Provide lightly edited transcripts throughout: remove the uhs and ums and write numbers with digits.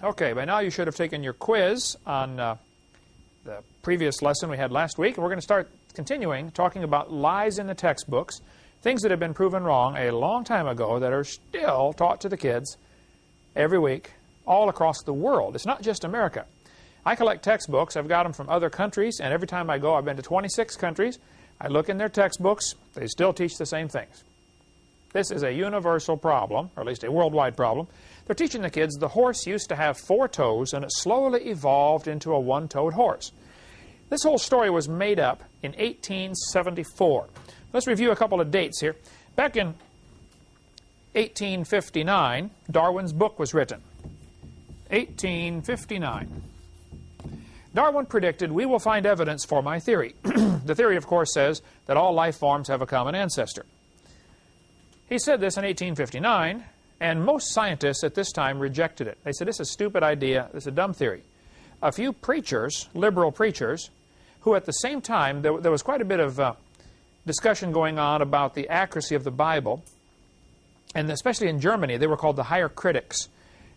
Okay, by now you should have taken your quiz on the previous lesson we had last week. We're going to start continuing talking about lies in the textbooks, things that have been proven wrong a long time ago that are still taught to the kids every week all across the world. It's not just America. I collect textbooks. I've got them from other countries, and every time I go, I've been to 26 countries. I look in their textbooks. They still teach the same things. This is a universal problem, or at least a worldwide problem. They're teaching the kids the horse used to have 4 toes, and it slowly evolved into a one-toed horse. This whole story was made up in 1874. Let's review a couple of dates here. Back in 1859, Darwin's book was written. 1859. Darwin predicted, "We will find evidence for my theory." The theory, of course, says that all life forms have a common ancestor. He said this in 1859, and most scientists at this time rejected it. They said, this is a stupid idea, this is a dumb theory. A few preachers, liberal preachers, who at the same time, there was quite a bit of discussion going on about the accuracy of the Bible, and especially in Germany, they were called the higher critics.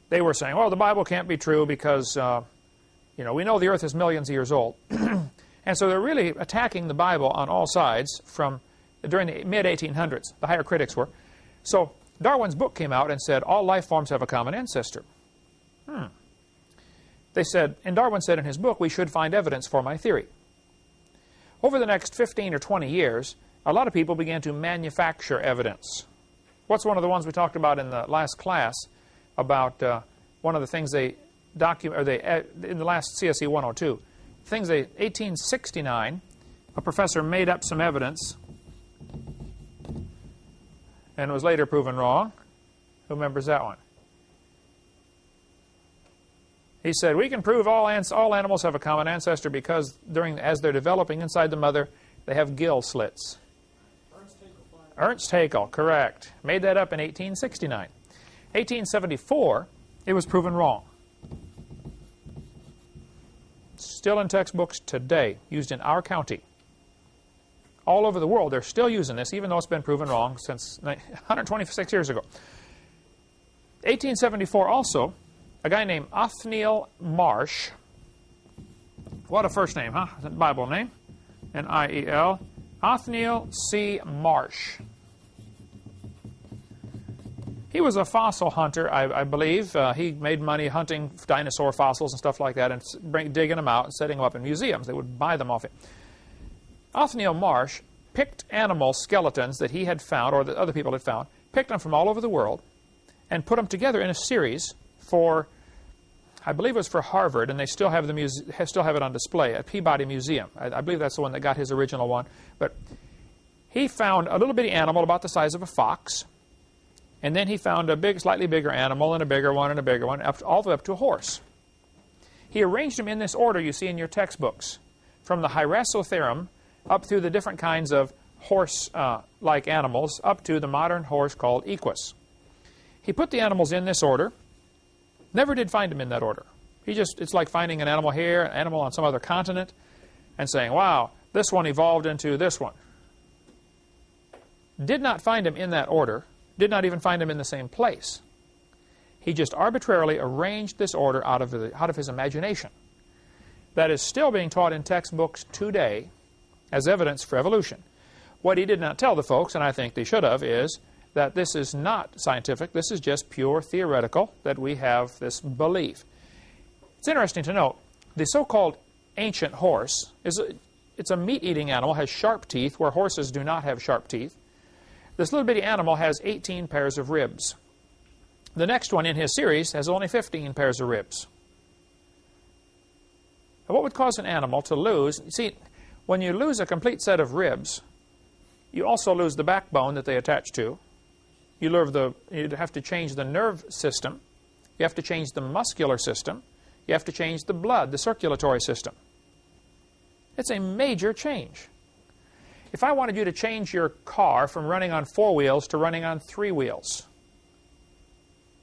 They were saying, well, the Bible can't be true because, you know, we know the earth is millions of years old. And so they're really attacking the Bible on all sides from during the mid-1800s. The higher critics were. So Darwin's book came out and said, all life forms have a common ancestor. They said, and Darwin said in his book, we should find evidence for my theory. Over the next 15 or 20 years, a lot of people began to manufacture evidence. What's one of the ones we talked about in the last class about one of the things they document, or they in the last CSE 102, things they 1869, a professor made up some evidence and was later proven wrong. Who remembers that one? He said, we can prove all animals have a common ancestor because as they're developing inside the mother, they have gill slits. Ernst Haeckel, correct. Made that up in 1869. 1874, it was proven wrong. Still in textbooks today, used in our county. All over the world, they're still using this, even though it's been proven wrong since 126 years ago. 1874 also, a guy named Othniel Marsh. What a first name, huh? That's a Bible name. N-I-E-L. Othniel C. Marsh. He was a fossil hunter, I believe. He made money hunting dinosaur fossils and stuff like that and digging them out and setting them up in museums. They would buy them off him. Othniel Marsh picked animal skeletons that he had found, or that other people had found, picked them from all over the world, and put them together in a series for, I believe it was for Harvard, and they still have it on display at Peabody Museum. I believe that's the one that got his original one. But he found a little bitty animal about the size of a fox, and then he found a slightly bigger animal, and a bigger one, and a bigger one, all the way up to a horse. He arranged them in this order you see in your textbooks, from the Hyracotherum up through the different kinds of horse-like animals, up to the modern horse called Equus. He put the animals in this order. Never did find them in that order. It's like finding an animal here, an animal on some other continent, and saying, wow, this one evolved into this one. Did not find them in that order. Did not even find them in the same place. He just arbitrarily arranged this order out of his imagination. That is still being taught in textbooks today as evidence for evolution. What he did not tell the folks, and I think they should have, is that this is not scientific. This is just pure theoretical, that we have this belief. It's interesting to note, the so-called ancient horse, it's a meat-eating animal, has sharp teeth, where horses do not have sharp teeth. This little bitty animal has 18 pairs of ribs. The next one in his series has only 15 pairs of ribs. Now, what would cause an animal to lose? See, when you lose a complete set of ribs, you also lose the backbone that they attach to. You'd have to change the nerve system. You have to change the muscular system. You have to change the blood, the circulatory system. It's a major change. If I wanted you to change your car from running on 4 wheels to running on 3 wheels,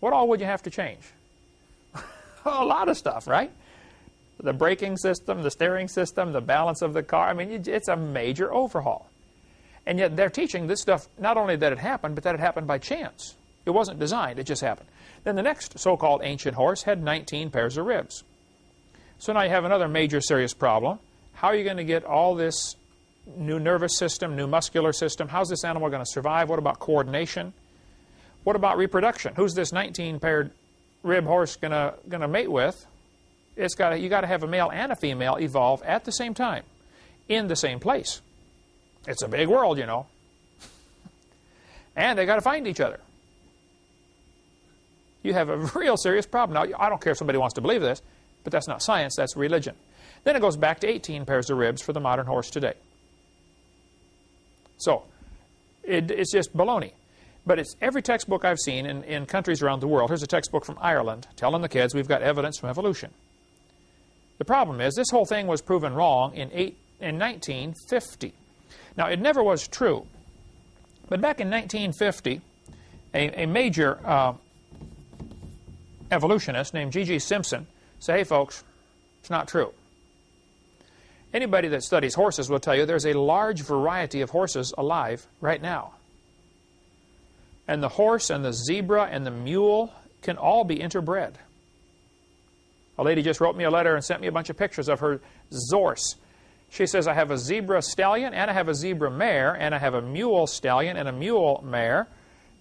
what all would you have to change? A lot of stuff, right? The braking system, the steering system, the balance of the car. I mean, it's a major overhaul. And yet they're teaching this stuff, not only that it happened, but that it happened by chance. It wasn't designed, it just happened. Then the next so-called ancient horse had 19 pairs of ribs. So now you have another major serious problem. How are you going to get all this new nervous system, new muscular system? How's this animal going to survive? What about coordination? What about reproduction? Who's this 19-paired rib horse going to mate with? You got to have a male and a female evolve at the same time, in the same place. It's a big world, you know. And they got to find each other. You have a real serious problem. Now, I don't care if somebody wants to believe this, but that's not science, that's religion. Then it goes back to 18 pairs of ribs for the modern horse today. So, it's just baloney. But it's every textbook I've seen in countries around the world. Here's a textbook from Ireland telling the kids we've got evidence from evolution. The problem is this whole thing was proven wrong in 1950. Now, it never was true. But back in 1950, a major evolutionist named G.G. Simpson said, hey, folks, it's not true. Anybody that studies horses will tell you there's a large variety of horses alive right now. And the horse and the zebra and the mule can all be interbred. A lady just wrote me a letter and sent me a bunch of pictures of her Zorse. She says, I have a zebra stallion, and I have a zebra mare, and I have a mule stallion and a mule mare,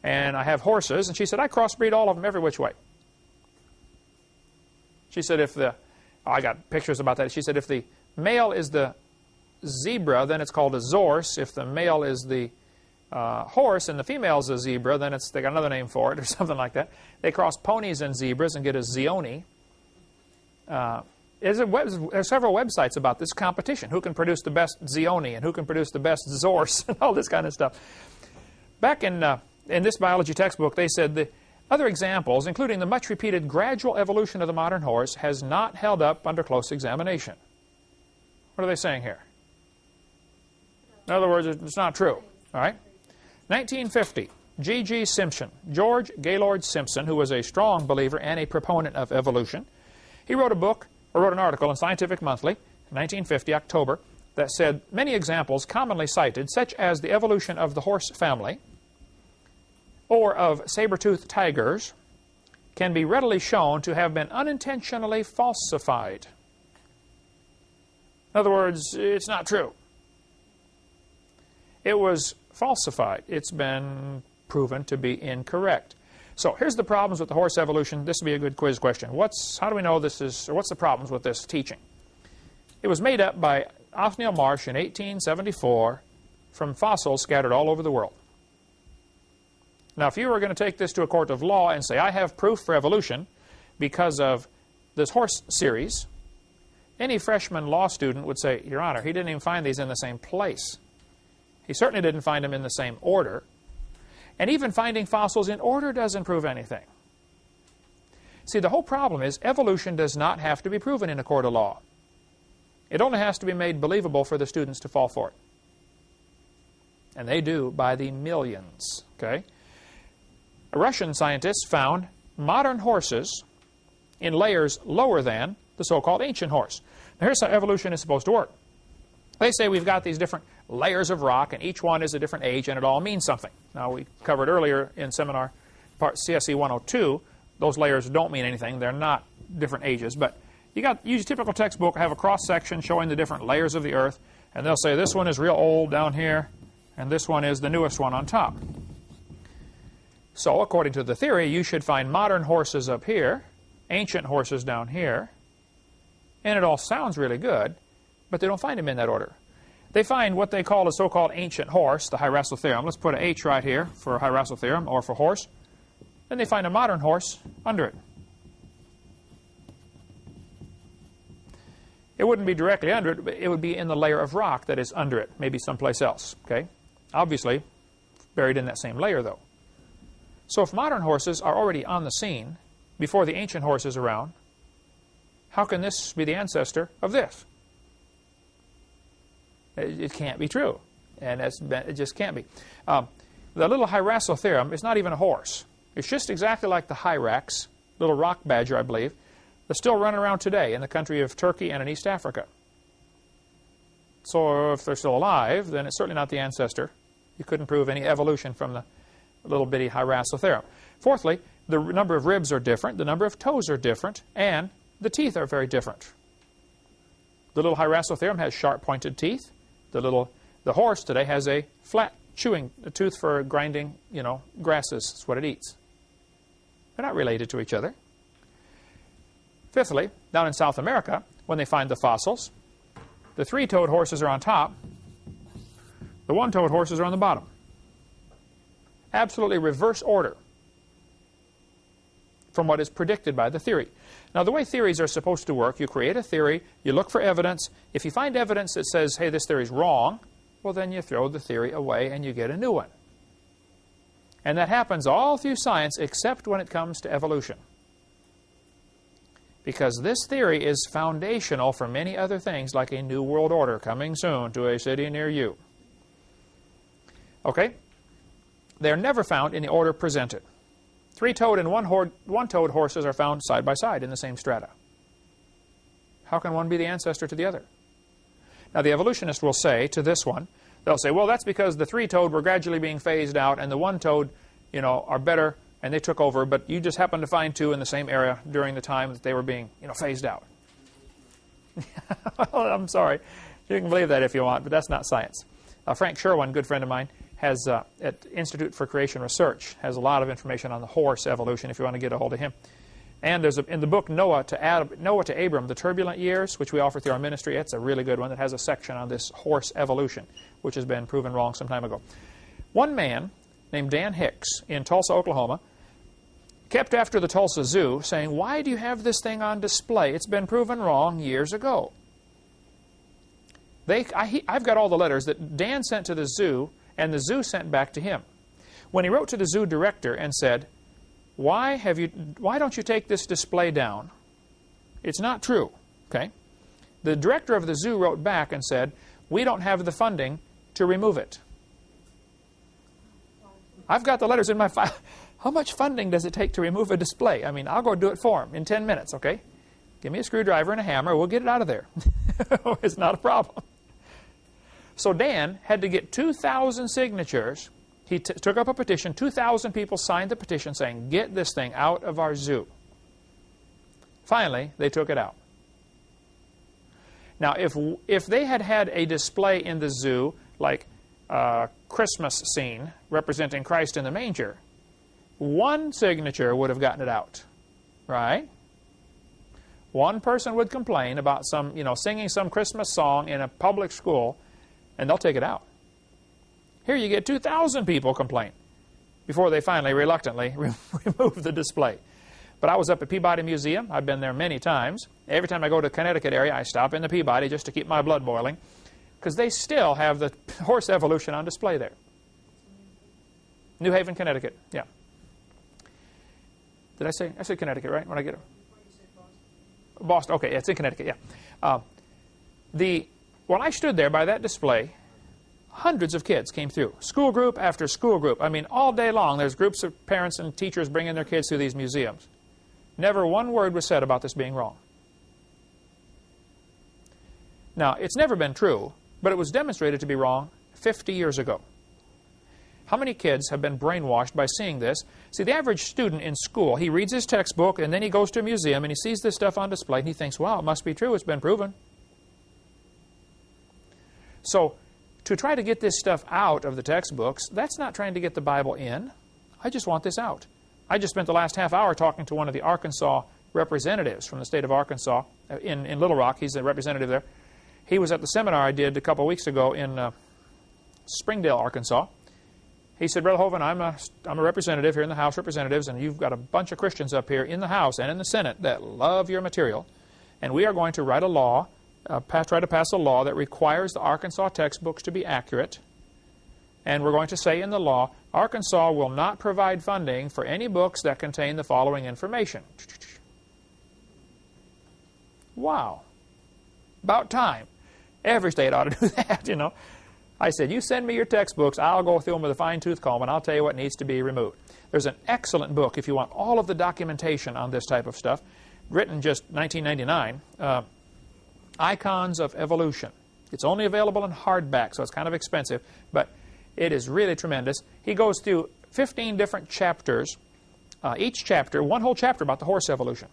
and I have horses. And she said, I crossbreed all of them every which way. She said, I got pictures about that. She said, if the male is the zebra, then it's called a Zorse. If the male is the horse and the female is a zebra, then they got another name for it or something like that. They cross ponies and zebras and get a Zioni. There's several websites about this competition. Who can produce the best Zioni and who can produce the best Zorse and all this kind of stuff. Back in this biology textbook, they said the other examples, including the much repeated gradual evolution of the modern horse, has not held up under close examination. What are they saying here? In other words, it's not true. All right? 1950, G.G. Simpson, George Gaylord Simpson, who was a strong believer and a proponent of evolution, he wrote an article in Scientific Monthly, 1950, October, that said many examples commonly cited, such as the evolution of the horse family or of saber-toothed tigers, can be readily shown to have been unintentionally falsified. In other words, it's not true. It was falsified. It's been proven to be incorrect. So here's the problems with the horse evolution. This would be a good quiz question. How do we know this is, or what's the problems with this teaching? It was made up by Othniel Marsh in 1874 from fossils scattered all over the world. Now, if you were going to take this to a court of law and say, I have proof for evolution because of this horse series, any freshman law student would say, Your Honor, he didn't even find these in the same place. He certainly didn't find them in the same order. And even finding fossils in order doesn't prove anything. See, the whole problem is evolution does not have to be proven in a court of law. It only has to be made believable for the students to fall for it. And they do by the millions. Okay? Russian scientists found modern horses in layers lower than the so-called ancient horse. Now, here's how evolution is supposed to work. They say we've got these different layers of rock, and each one is a different age, and it all means something. Now, we covered earlier in seminar part CSE 102, those layers don't mean anything. They're not different ages. But use a typical textbook, have a cross-section showing the different layers of the earth, and they'll say this one is real old down here, and this one is the newest one on top. So, according to the theory, you should find modern horses up here, ancient horses down here, and it all sounds really good, but they don't find them in that order. They find what they call a so-called ancient horse, the Hyracotherum. Let's put an H right here for Hyracotherum, or for horse. Then they find a modern horse under it. It wouldn't be directly under it, but it would be in the layer of rock that is under it, maybe someplace else. Okay? Obviously, buried in that same layer, though. So if modern horses are already on the scene before the ancient horse is around, how can this be the ancestor of this? It can't be true. And it just can't be. The little Hyracotherum is not even a horse. It's just exactly like the hyrax, little rock badger, I believe, that's still running around today in the country of Turkey and in East Africa. So if they're still alive, then it's certainly not the ancestor. You couldn't prove any evolution from the little bitty Hyracotherum. Fourthly, the number of ribs are different, the number of toes are different, and the teeth are very different. The little Hyracotherum has sharp-pointed teeth. The horse today has a flat chewing tooth for grinding, grasses. That's what it eats. They're not related to each other. Fifthly, down in South America, when they find the fossils, the three-toed horses are on top, the one-toed horses are on the bottom. Absolutely reverse order from what is predicted by the theory. Now, the way theories are supposed to work, you create a theory, you look for evidence. If you find evidence that says, hey, this theory is wrong, well, then you throw the theory away and you get a new one. And that happens all through science except when it comes to evolution. Because this theory is foundational for many other things, like a new world order coming soon to a city near you. Okay? They're never found in the order presented. Three-toed and one-toed horses are found side by side in the same strata. How can one be the ancestor to the other? Now, the evolutionist will say to this one, they'll say, well, that's because the three-toed were gradually being phased out, and the one-toed, are better, and they took over, but you just happened to find two in the same area during the time that they were being, phased out. Well, I'm sorry. You can believe that if you want, but that's not science. Frank Sherwin, a good friend of mine, has at Institute for Creation Research, has a lot of information on the horse evolution if you want to get a hold of him. And there's in the book Noah to Abram, The Turbulent Years, which we offer through our ministry, it's a really good one that has a section on this horse evolution, which has been proven wrong some time ago. One man named Dan Hicks in Tulsa, Oklahoma, kept after the Tulsa Zoo, saying, why do you have this thing on display? It's been proven wrong years ago. I've got all the letters that Dan sent to the zoo, and the zoo sent back to him. When he wrote to the zoo director and said, why don't you take this display down? It's not true. Okay? The director of the zoo wrote back and said, we don't have the funding to remove it. I've got the letters in my file. How much funding does it take to remove a display? I mean, I'll go do it for him in 10 minutes, okay? Give me a screwdriver and a hammer. We'll get it out of there. It's not a problem. So Dan had to get 2,000 signatures. He took up a petition. 2,000 people signed the petition saying, get this thing out of our zoo. Finally, they took it out. Now, if they had had a display in the zoo, like a Christmas scene representing Christ in the manger, one signature would have gotten it out, right? One person would complain about singing some Christmas song in a public school, and they'll take it out. Here you get 2,000 people complain before they finally, reluctantly, remove the display. But I was up at Peabody Museum. I've been there many times. Every time I go to the Connecticut area, I stop in the Peabody just to keep my blood boiling, because they still have the horse evolution on display there. New Haven, Connecticut. Yeah. Did I say Connecticut, right? When I get it? Boston. Okay, it's in Connecticut, yeah. When I stood there by that display, hundreds of kids came through. School group after school group. I mean, all day long, there's groups of parents and teachers bringing their kids through these museums. Never one word was said about this being wrong. Now, it's never been true, but it was demonstrated to be wrong 50 years ago. How many kids have been brainwashed by seeing this? See, the average student in school, he reads his textbook, and then he goes to a museum, and he sees this stuff on display, and he thinks, wow, it must be true. It's been proven. So, to try to get this stuff out of the textbooks, that's not trying to get the Bible in. I just want this out. I just spent the last half hour talking to one of the Arkansas representatives from the state of Arkansas in Little Rock. He's a representative there. He was at the seminar I did a couple weeks ago in Springdale, Arkansas. He said, Brother Hovind, I'm a representative here in the House of Representatives, and you've got a bunch of Christians up here in the House and in the Senate that love your material, and we are going to write a law, try to pass a law that requires the Arkansas textbooks to be accurate, and we're going to say in the law, Arkansas will not provide funding for any books that contain the following information. Wow. About time. Every state ought to do that, you know. I said, you send me your textbooks, I'll go through them with a fine-tooth comb, and I'll tell you what needs to be removed. There's an excellent book, if you want all of the documentation on this type of stuff, written just 1999, Icons of Evolution. It's only available in hardback, so it's kind of expensive, but It is really tremendous. He goes through 15 different chapters. Each chapter, one whole chapter about the horse evolution.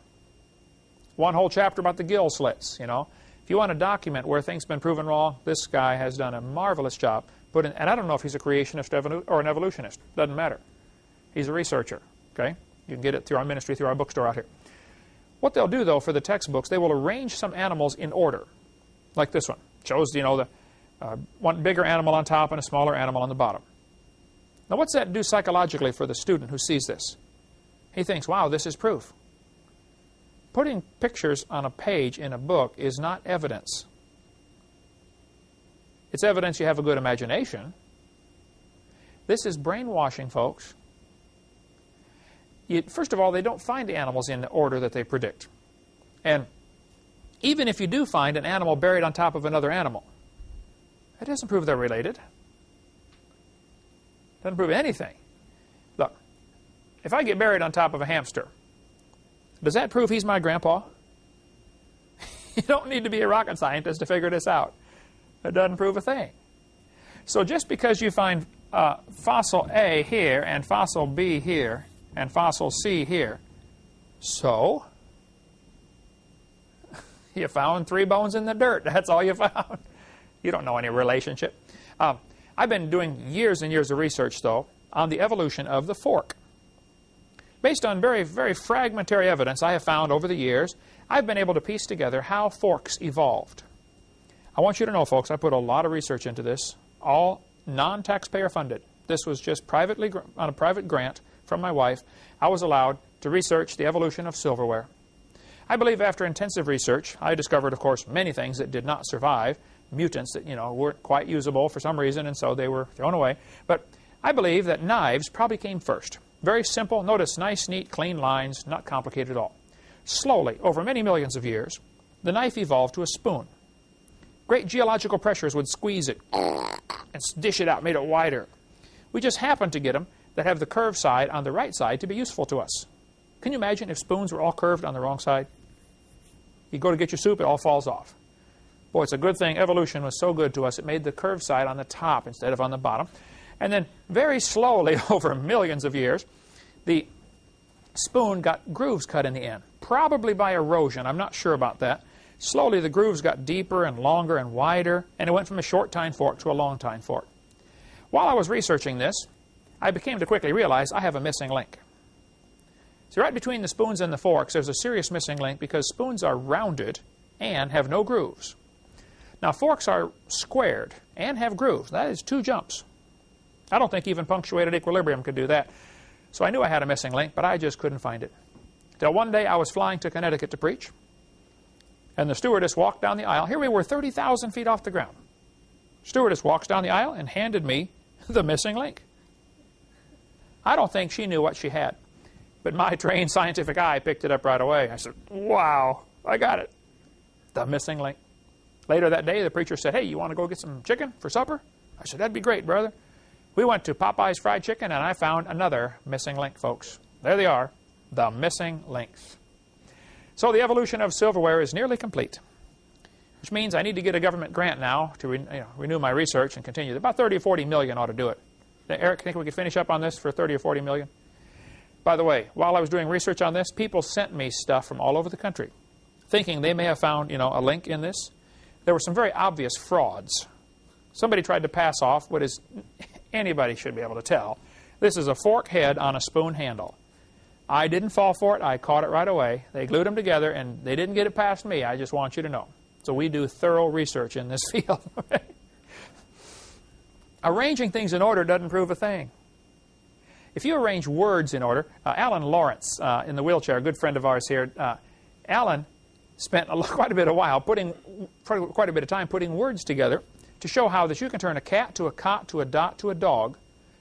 One whole chapter about the gill slits, you know. If you want to document where things have been proven wrong, this guy has done a marvelous job. And I don't know if he's a creationist or an evolutionist. Doesn't matter. He's a researcher, okay? You can get it through our ministry, through our bookstore out here. What they'll do, though, for the textbooks, they will arrange some animals in order, like this one. Shows, you know, the one bigger animal on top and a smaller animal on the bottom. Now, what's that do psychologically for the student who sees this? He thinks, wow, this is proof. Putting pictures on a page in a book is not evidence. It's evidence you have a good imagination. This is brainwashing, folks. First of all, they don't find the animals in the order that they predict. And even if you do find an animal buried on top of another animal, that doesn't prove they're related. Doesn't prove anything. Look, if I get buried on top of a hamster, does that prove he's my grandpa? You don't need to be a rocket scientist to figure this out. It doesn't prove a thing. So just because you find fossil A here and fossil B here and fossil C here, so you found 3 bones in the dirt. That's all you found. You don't know any relationship. I've been doing years and years of research, though, on the evolution of the fork. Based on very, very fragmentary evidence I have found over the years, I've been able to piece together how forks evolved. I want you to know, folks, I put a lot of research into this, all non-taxpayer funded. This was just privately, on a private grant from my wife. I was allowed to research the evolution of silverware. I believe after intensive research, I discovered, of course, many things that did not survive, mutants that, you know, weren't quite usable for some reason, and so they were thrown away. But I believe that knives probably came first. Very simple. Notice nice, neat, clean lines, not complicated at all. Slowly, over many millions of years, the knife evolved to a spoon. Great geological pressures would squeeze it and dish it out, made it wider. We just happened to get them that have the curved side on the right side to be useful to us. Can you imagine if spoons were all curved on the wrong side? You go to get your soup, it all falls off. Boy, it's a good thing evolution was so good to us, it made the curved side on the top instead of on the bottom. And then very slowly, over millions of years, the spoon got grooves cut in the end, probably by erosion. I'm not sure about that. Slowly, the grooves got deeper and longer and wider, and it went from a short tine fork to a long tine fork. While I was researching this, I became to quickly realize I have a missing link. See, right between the spoons and the forks, there's a serious missing link because spoons are rounded and have no grooves. Now, forks are squared and have grooves. That is 2 jumps. I don't think even punctuated equilibrium could do that. So I knew I had a missing link, but I just couldn't find it. Till one day I was flying to Connecticut to preach, and the stewardess walked down the aisle. Here we were 30,000 feet off the ground. Stewardess walks down the aisle and handed me the missing link. I don't think she knew what she had, but my trained scientific eye picked it up right away. I said, wow, I got it. The missing link. Later that day, the preacher said, hey, you want to go get some chicken for supper? I said, that'd be great, brother. We went to Popeye's Fried Chicken, and I found another missing link, folks. There they are, the missing links. So the evolution of silverware is nearly complete, which means I need to get a government grant now to renew my research and continue. About 30 or 40 million ought to do it. Eric, think we could finish up on this for 30 or 40 million? By the way, while I was doing research on this, people sent me stuff from all over the country, thinking they may have found, a link in this. There were some very obvious frauds. Somebody tried to pass off what is anybody should be able to tell. This is a fork head on a spoon handle. I didn't fall for it. I caught it right away. They glued them together, and they didn't get it past me. I just want you to know. So we do thorough research in this field. Arranging things in order doesn't prove a thing. If you arrange words in order, Alan Lawrence in the wheelchair, a good friend of ours here, Alan spent quite a bit of time putting words together to show how that you can turn a cat to a cot to a dot to a dog,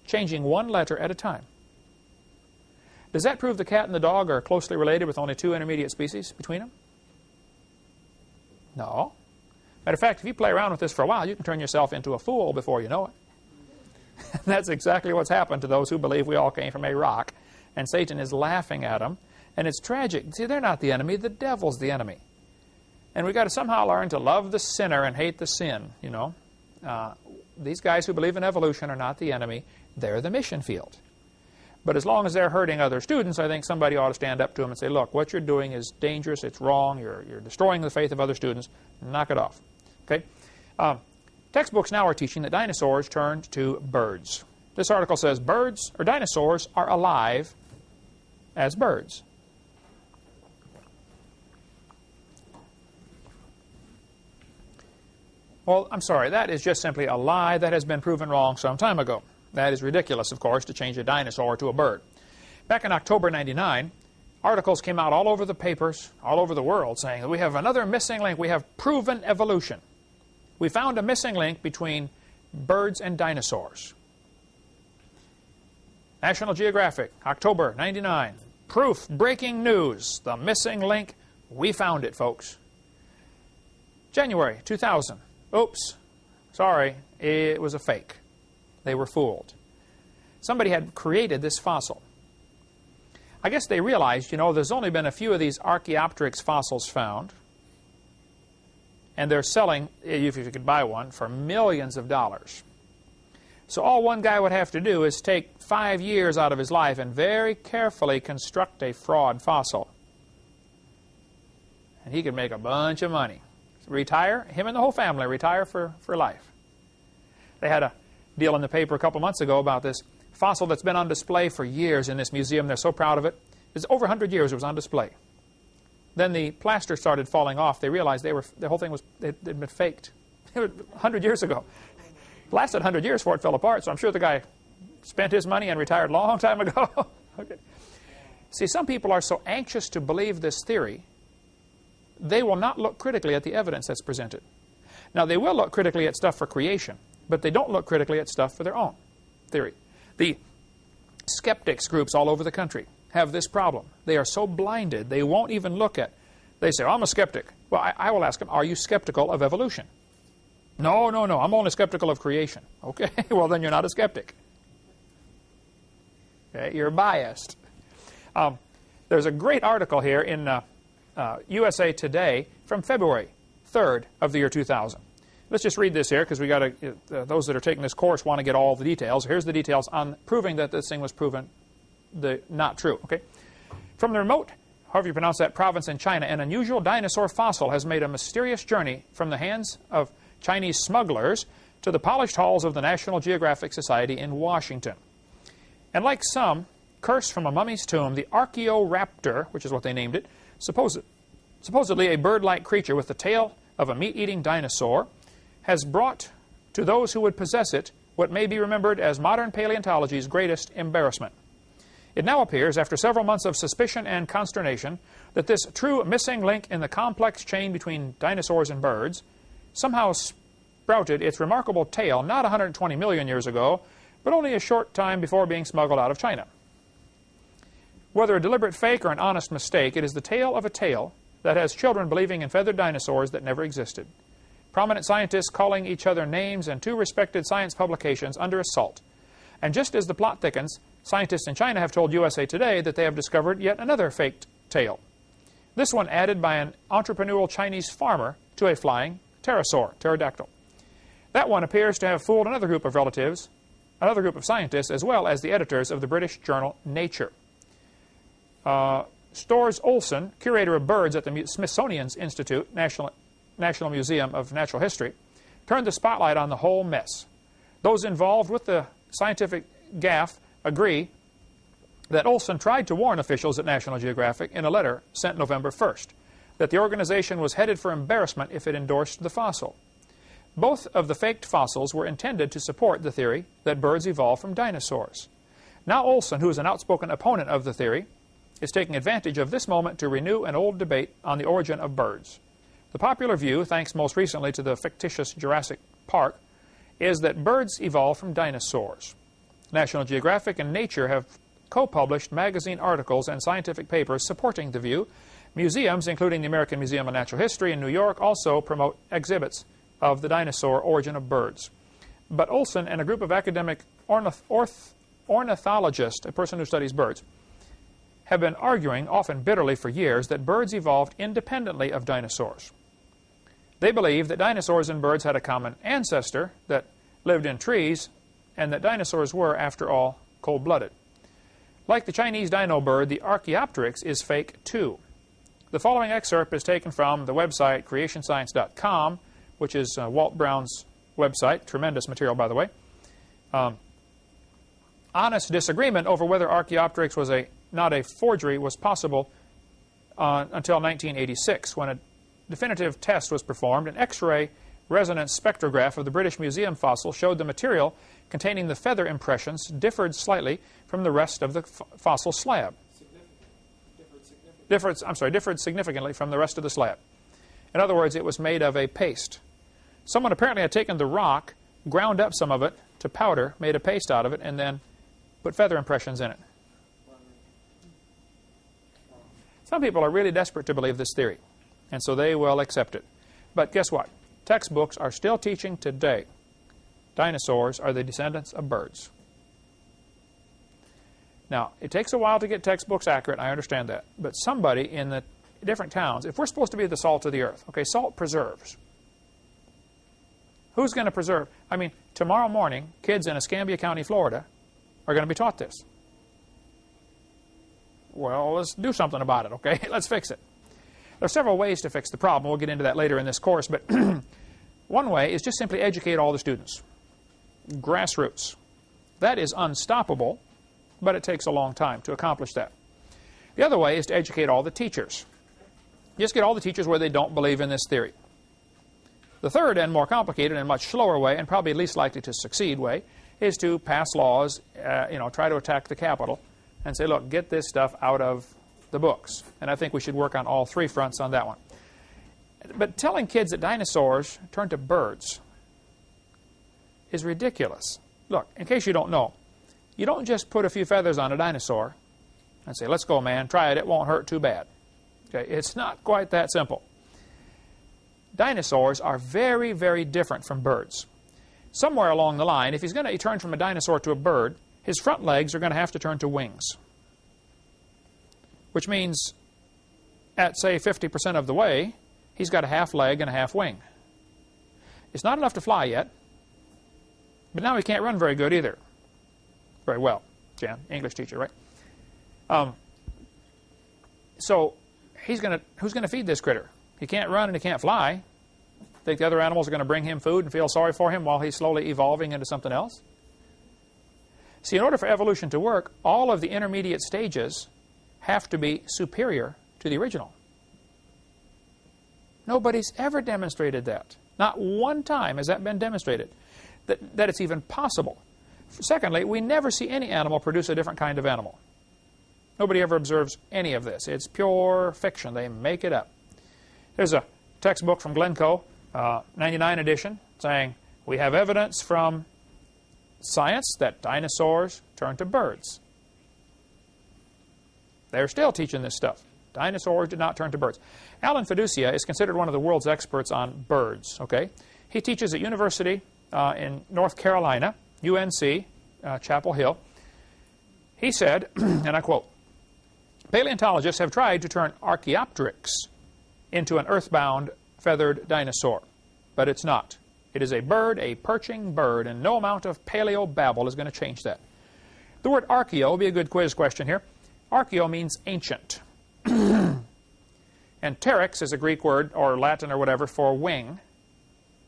changing one letter at a time. Does that prove the cat and the dog are closely related with only 2 intermediate species between them? No. Matter of fact, if you play around with this for a while, you can turn yourself into a fool before you know it. That's exactly what's happened to those who believe we all came from a rock, and Satan is laughing at them, and it's tragic. See, they're not the enemy. The devil's the enemy. And we've got to somehow learn to love the sinner and hate the sin, these guys who believe in evolution are not the enemy. They're the mission field. But as long as they're hurting other students, I think somebody ought to stand up to them and say, look, what you're doing is dangerous, it's wrong, you're destroying the faith of other students, knock it off. Okay? Textbooks now are teaching that dinosaurs turned to birds. This article says birds, or dinosaurs, are alive as birds. Well, I'm sorry, that is just simply a lie that has been proven wrong some time ago. That is ridiculous, of course, to change a dinosaur to a bird. Back in October '99, articles came out all over the papers, all over the world, saying that we have another missing link. We have proven evolution. We found a missing link between birds and dinosaurs. National Geographic, October '99. Proof, breaking news, the missing link. We found it, folks. January 2000. Oops, sorry, it was a fake. They were fooled. Somebody had created this fossil. I guess they realized, you know, there's only been a few of these Archaeopteryx fossils found, and they're selling, if you could buy one, for millions of dollars. So all one guy would have to do is take 5 years out of his life and very carefully construct a fraud fossil. And he could make a bunch of money. Retire, him and the whole family retire for life. They had a deal in the paper a couple months ago about this fossil that's been on display for years in this museum. They're so proud of it. It's over 100 years it was on display. Then the plaster started falling off. They realized the whole thing had been faked. It was 100 years ago. It lasted 100 years before it fell apart, so I'm sure the guy spent his money and retired a long time ago. Okay. See, some people are so anxious to believe this theory, they will not look critically at the evidence that's presented. Now, they will look critically at stuff for creation, but they don't look critically at stuff for their own theory. The skeptics groups all over the country have this problem. They are so blinded, they won't even look at. They say, oh, I'm a skeptic. Well, I will ask them, are you skeptical of evolution? No, I'm only skeptical of creation. Okay, well, then you're not a skeptic. Okay, you're biased. There's a great article here in USA Today from February 3rd of the year 2000. Let's just read this here because we got to. Those that are taking this course want to get all the details. Here's the details on proving that this thing was proven not true. Okay, from the remote, however you pronounce that, province in China, an unusual dinosaur fossil has made a mysterious journey from the hands of Chinese smugglers to the polished halls of the National Geographic Society in Washington. And like some, cursed from a mummy's tomb, the Archaeoraptor, which is what they named it, supposedly a bird-like creature with the tail of a meat-eating dinosaur, has brought to those who would possess it what may be remembered as modern paleontology's greatest embarrassment. It now appears, after several months of suspicion and consternation, that this true missing link in the complex chain between dinosaurs and birds somehow sprouted its remarkable tail not 120 million years ago, but only a short time before being smuggled out of China. Whether a deliberate fake or an honest mistake, it is the tale of a tale that has children believing in feathered dinosaurs that never existed. Prominent scientists calling each other names and 2 respected science publications under assault. And just as the plot thickens, scientists in China have told USA Today that they have discovered yet another faked tale. This one added by an entrepreneurial Chinese farmer to a flying pterodactyl. That one appears to have fooled another group of relatives, another group of scientists, as well as the editors of the British journal Nature. Storrs Olson, curator of birds at the Smithsonian's Institute, National Museum of Natural History, turned the spotlight on the whole mess. Those involved with the scientific gaffe agree that Olson tried to warn officials at National Geographic in a letter sent November 1st that the organization was headed for embarrassment if it endorsed the fossil. Both of the faked fossils were intended to support the theory that birds evolved from dinosaurs. Now Olson, who is an outspoken opponent of the theory, is taking advantage of this moment to renew an old debate on the origin of birds. The popular view, thanks most recently to the fictitious Jurassic Park, is that birds evolved from dinosaurs. National Geographic and Nature have co-published magazine articles and scientific papers supporting the view. Museums, including the American Museum of Natural History in New York, also promote exhibits of the dinosaur origin of birds. But Olson and a group of academic ornithologists, a person who studies birds, have been arguing, often bitterly for years, that birds evolved independently of dinosaurs. They believe that dinosaurs and birds had a common ancestor, that lived in trees, and that dinosaurs were, after all, cold-blooded. Like the Chinese dino bird, the Archaeopteryx is fake too. The following excerpt is taken from the website creationscience.com, which is Walt Brown's website. Tremendous material, by the way. Honest disagreement over whether Archaeopteryx was not a forgery was possible until 1986, when a definitive test was performed. An X-ray resonance spectrograph of the British Museum fossil showed the material containing the feather impressions differed slightly from the rest of the fossil slab. Differed significantly from the rest of the slab. In other words, it was made of a paste. Someone apparently had taken the rock, ground up some of it to powder, made a paste out of it, and then put feather impressions in it. Some people are really desperate to believe this theory, and so they will accept it. But guess what? Textbooks are still teaching today dinosaurs are the descendants of birds. Now, it takes a while to get textbooks accurate, I understand that. But somebody in the different towns, if we're supposed to be the salt of the earth, okay, salt preserves. Who's going to preserve? I mean, tomorrow morning, kids in Escambia County, Florida, are going to be taught this. Well, let's do something about it, okay? Let's fix it. There are several ways to fix the problem. We'll get into that later in this course. But one way is just simply educate all the students. Grassroots. That is unstoppable, but it takes a long time to accomplish that. The other way is to educate all the teachers. Just get all the teachers where they don't believe in this theory. The third and more complicated and much slower way, and probably least likely to succeed way, is to pass laws, try to attack the Capitol and say, look, get this stuff out of the books. And I think we should work on all three fronts on that one. But telling kids that dinosaurs turn to birds is ridiculous. Look, in case you don't know, you don't just put a few feathers on a dinosaur and say, let's go, man, try it, it won't hurt too bad. Okay, it's not quite that simple. Dinosaurs are very, very different from birds. Somewhere along the line, if he's going to turn from a dinosaur to a bird, his front legs are going to have to turn to wings. Which means, at say 50% of the way, he's got a half leg and a half wing. It's not enough to fly yet, but now he can't run very good either. Very well, Jan, English teacher, right? So who's going to feed this critter? He can't run and he can't fly. Think the other animals are going to bring him food and feel sorry for him while he's slowly evolving into something else? See, in order for evolution to work, all of the intermediate stages have to be superior to the original. Nobody's ever demonstrated that. Not one time has that been demonstrated, that it's even possible. Secondly, we never see any animal produce a different kind of animal. Nobody ever observes any of this. It's pure fiction. They make it up. There's a textbook from Glencoe, 99 edition, saying, we have evidence from science that dinosaurs turn to birds. They're still teaching this stuff. Dinosaurs did not turn to birds. Alan Fiducia is considered one of the world's experts on birds. Okay, he teaches at University in North Carolina, UNC, Chapel Hill. He said, and I quote, paleontologists have tried to turn Archaeopteryx into an earthbound feathered dinosaur, but it's not. It is a bird, a perching bird, and no amount of paleo-babble is going to change that. The word archaeo will be a good quiz question here. Archaeo means ancient. And pteryx is a Greek word, or Latin or whatever, for wing.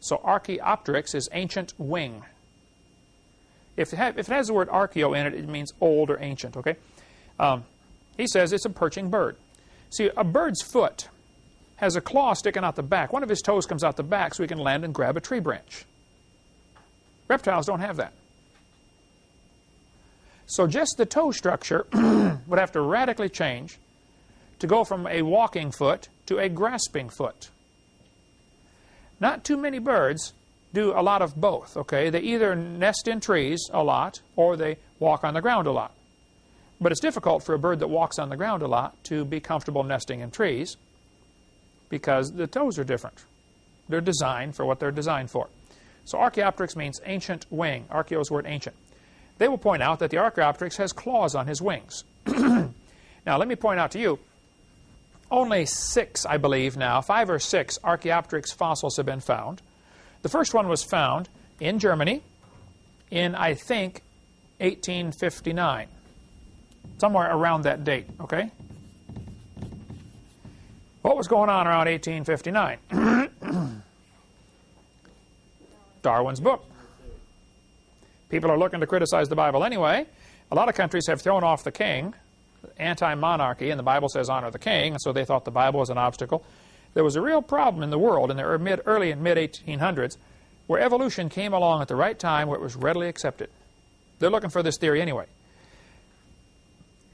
So Archaeopteryx is ancient wing. If it has the word archaeo in it, it means old or ancient, okay? He says it's a perching bird. See, a bird's foot has a claw sticking out the back. One of his toes comes out the back so he can land and grab a tree branch. Reptiles don't have that. So just the toe structure would have to radically change to go from a walking foot to a grasping foot. Not too many birds do a lot of both, okay? They either nest in trees a lot or they walk on the ground a lot. But it's difficult for a bird that walks on the ground a lot to be comfortable nesting in trees because the toes are different. They're designed for what they're designed for. So Archaeopteryx means ancient wing. Archaeo's word ancient. They will point out that the Archaeopteryx has claws on his wings. Now, let me point out to you, only 6, I believe now, 5 or 6 Archaeopteryx fossils have been found. The first one was found in Germany in, I think, 1859. Somewhere around that date, okay? What was going on around 1859? Darwin's book. People are looking to criticize the Bible anyway. A lot of countries have thrown off the king, anti-monarchy, and the Bible says honor the king, and so they thought the Bible was an obstacle. There was a real problem in the world in the early and mid-1800s where evolution came along at the right time where it was readily accepted. They're looking for this theory anyway.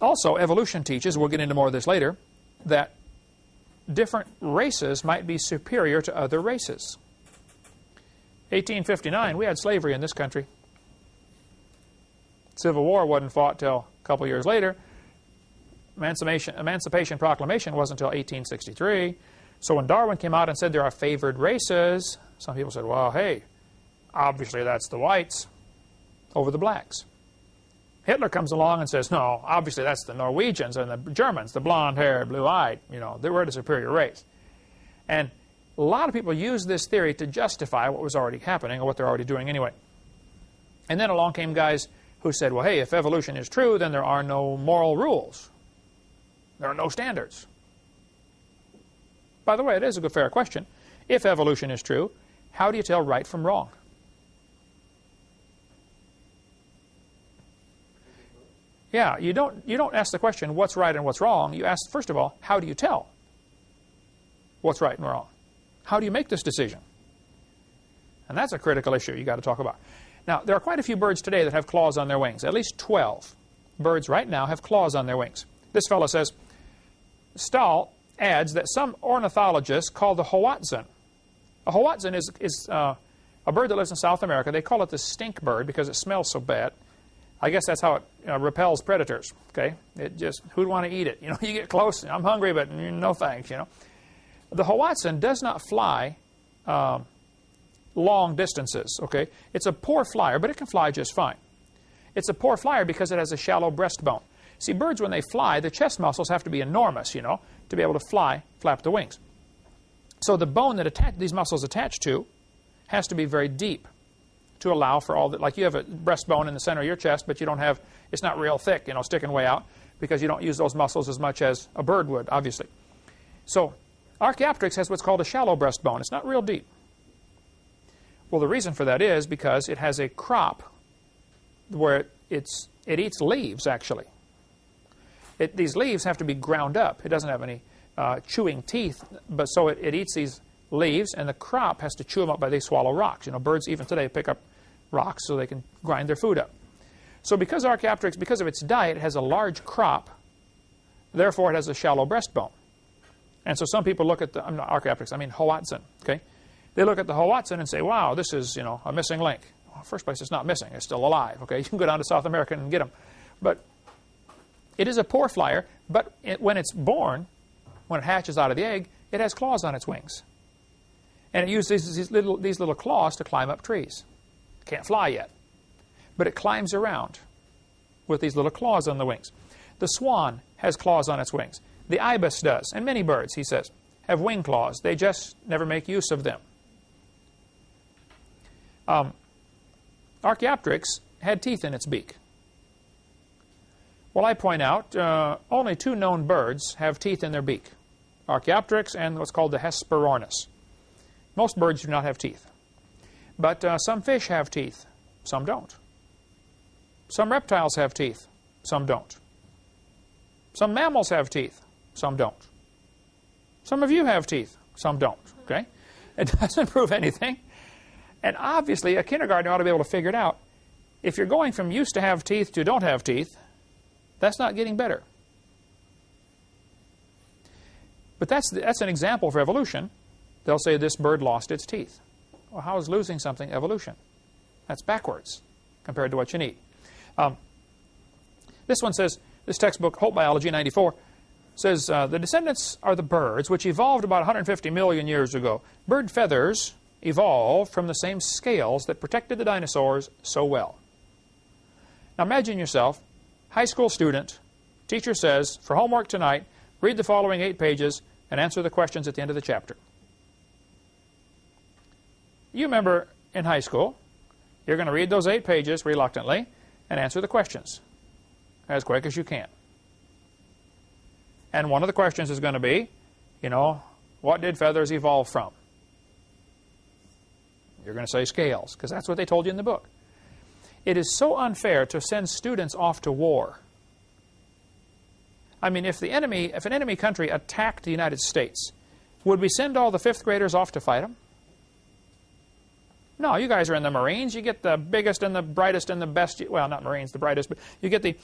Also, evolution teaches, we'll get into more of this later, that different races might be superior to other races. 1859, we had slavery in this country. Civil War wasn't fought till a couple years later. Emancipation Proclamation wasn't until 1863. So when Darwin came out and said there are favored races, some people said, well, hey, obviously that's the whites over the blacks. Hitler comes along and says, no, obviously that's the Norwegians and the Germans, the blonde-haired, blue-eyed, you know, they were the superior race. And a lot of people use this theory to justify what was already happening or what they're already doing anyway. And then along came guys who said, well, hey, if evolution is true, then there are no moral rules. There are no standards. By the way, it is a good, fair question. If evolution is true, how do you tell right from wrong? Yeah, you don't ask the question, what's right and what's wrong. You ask, first of all, how do you tell what's right and wrong? How do you make this decision? And that's a critical issue you've got to talk about. Now, there are quite a few birds today that have claws on their wings. At least 12 birds right now have claws on their wings. This fellow says, Stahl adds that some ornithologists call the Hoatzin. A Hoatzin is a bird that lives in South America. They call it the stink bird because it smells so bad. I guess that's how it repels predators, okay? It just, who'd want to eat it? You know, you get close, I'm hungry, but no thanks, you know. The Hoatzin does not fly long distances, okay? It's a poor flyer, but it can fly just fine. It's a poor flyer because it has a shallow breastbone. See, birds, when they fly, the chest muscles have to be enormous, you know, to be able to fly, flap the wings. So the bone that these muscles attach to has to be very deep to allow for all that. Like you have a breastbone in the center of your chest, but you don't have, it's not real thick, you know, sticking way out, because you don't use those muscles as much as a bird would, obviously. So Archaeopteryx has what's called a shallow breastbone. It's not real deep. Well, the reason for that is because it has a crop where it eats leaves, actually. These leaves have to be ground up. It doesn't have any chewing teeth, but so it eats these leaves, and the crop has to chew them up by they swallow rocks. You know, birds even today pick up rocks so they can grind their food up. So because Archaeopteryx, because of its diet, it has a large crop, therefore it has a shallow breastbone. And so some people look at I'm not Archaeopteryx, I mean Hoatzin, okay? They look at the Hoatzin and say, wow, this is, you know, a missing link. Well, first place, it's not missing. It's still alive, okay? You can go down to South America and get them. But it is a poor flyer, but when it's born, when it hatches out of the egg, it has claws on its wings. And it uses these little claws to climb up trees. Can't fly yet, but it climbs around with these little claws on the wings. The swan has claws on its wings. The ibis does, and many birds, he says, have wing claws. They just never make use of them. Archaeopteryx had teeth in its beak. Well, I point out, only two known birds have teeth in their beak. Archaeopteryx and what's called the Hesperornis. Most birds do not have teeth. But some fish have teeth. Some don't. Some reptiles have teeth. Some don't. Some mammals have teeth. Some don't. Some of you have teeth. Some don't. Okay? It doesn't prove anything. And obviously, a kindergartner ought to be able to figure it out. If you're going from used to have teeth to don't have teeth, that's not getting better. But that's an example for evolution. They'll say this bird lost its teeth. Well, how is losing something evolution? That's backwards compared to what you need. This one says, this textbook, Hope Biology 94, says the descendants are the birds which evolved about 150 million years ago. Bird feathers evolved from the same scales that protected the dinosaurs so well. Now imagine yourself, high school student, teacher says, for homework tonight, read the following 8 pages and answer the questions at the end of the chapter. You remember in high school, You're going to read those 8 pages reluctantly and answer the questions as quick as you can. And one of the questions is going to be, you know, what did feathers evolve from? You're going to say scales, because that's what they told you in the book. It is so unfair to send students off to war. I mean, if an enemy country attacked the United States, would we send all the 5th graders off to fight them? No, you guys are in the Marines. You get the biggest and the brightest and the best. Well, not Marines, the brightest, but you get the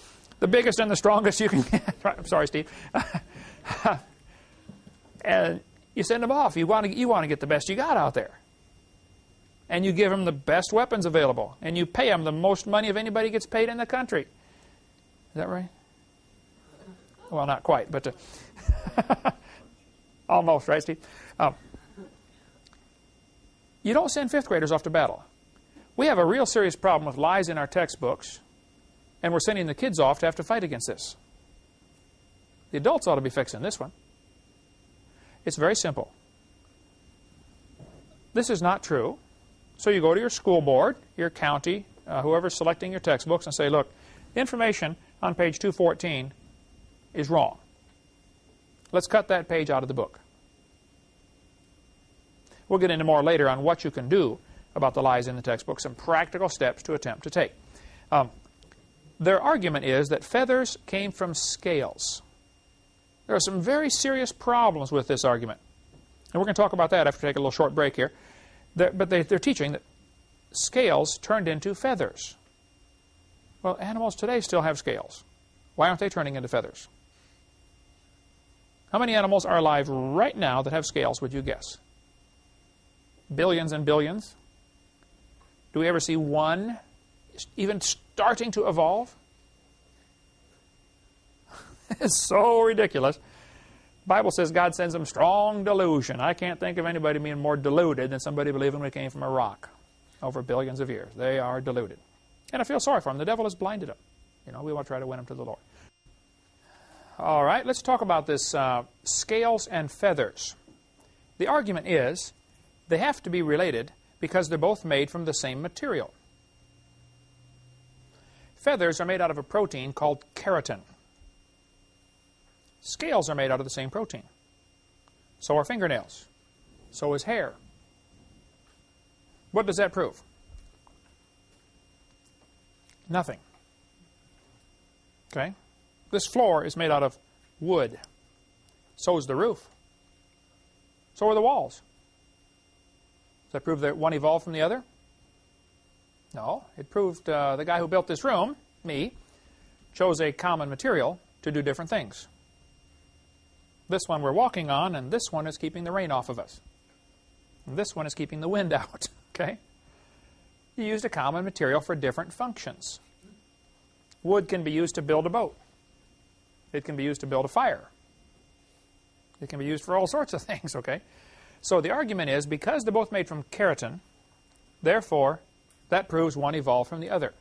biggest and the strongest you can get. I'm sorry, Steve. And you send them off. You want to get the best you got out there. And you give them the best weapons available. And you pay them the most money of anybody gets paid in the country. Is that right? Well, not quite, but almost, right, Steve? You don't send 5th graders off to battle. We have a real serious problem with lies in our textbooks, and we're sending the kids off to have to fight against this. The adults ought to be fixing this one. It's very simple. This is not true. So you go to your school board, your county, whoever's selecting your textbooks, and say, look, the information on page 214 is wrong. Let's cut that page out of the book. We'll get into more later on what you can do about the lies in the textbook, some practical steps to attempt to take. Their argument is that feathers came from scales. There are some very serious problems with this argument. And we're going to talk about that after we take a little short break here. But they're teaching that scales turned into feathers. Well, animals today still have scales. Why aren't they turning into feathers? How many animals are alive right now that have scales, would you guess? Billions and billions? Do we ever see one even starting to evolve? It's so ridiculous. The Bible says God sends them strong delusion. I can't think of anybody being more deluded than somebody believing we came from a rock over billions of years. They are deluded. And I feel sorry for them. The devil has blinded them. You know, we want to try to win them to the Lord. All right, let's talk about this scales and feathers. The argument is they have to be related because they're both made from the same material. Feathers are made out of a protein called keratin. Scales are made out of the same protein. So are fingernails. So is hair. What does that prove? Nothing. Okay? This floor is made out of wood. So is the roof. So are the walls. Does that prove that one evolved from the other? No. It proved the guy who built this room, me, chose a common material to do different things. This one we're walking on, and this one is keeping the rain off of us. And this one is keeping the wind out. Okay? You used a common material for different functions. Wood can be used to build a boat. It can be used to build a fire. It can be used for all sorts of things, okay? So the argument is, because they're both made from keratin, therefore, that proves one evolved from the other.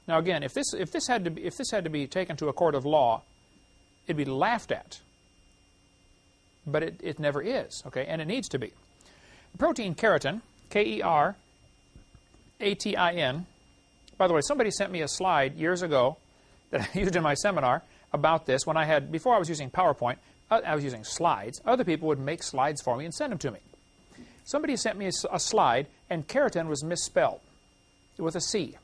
Now again, if this had to be taken to a court of law, it'd be laughed at. But it never is, okay? And it needs to be. The protein keratin, K-E-R-A-T-I-N. By the way, somebody sent me a slide years ago that I used in my seminar about this when before I was using PowerPoint, I was using slides. Other people would make slides for me and send them to me. Somebody sent me a slide, and keratin was misspelled with a C.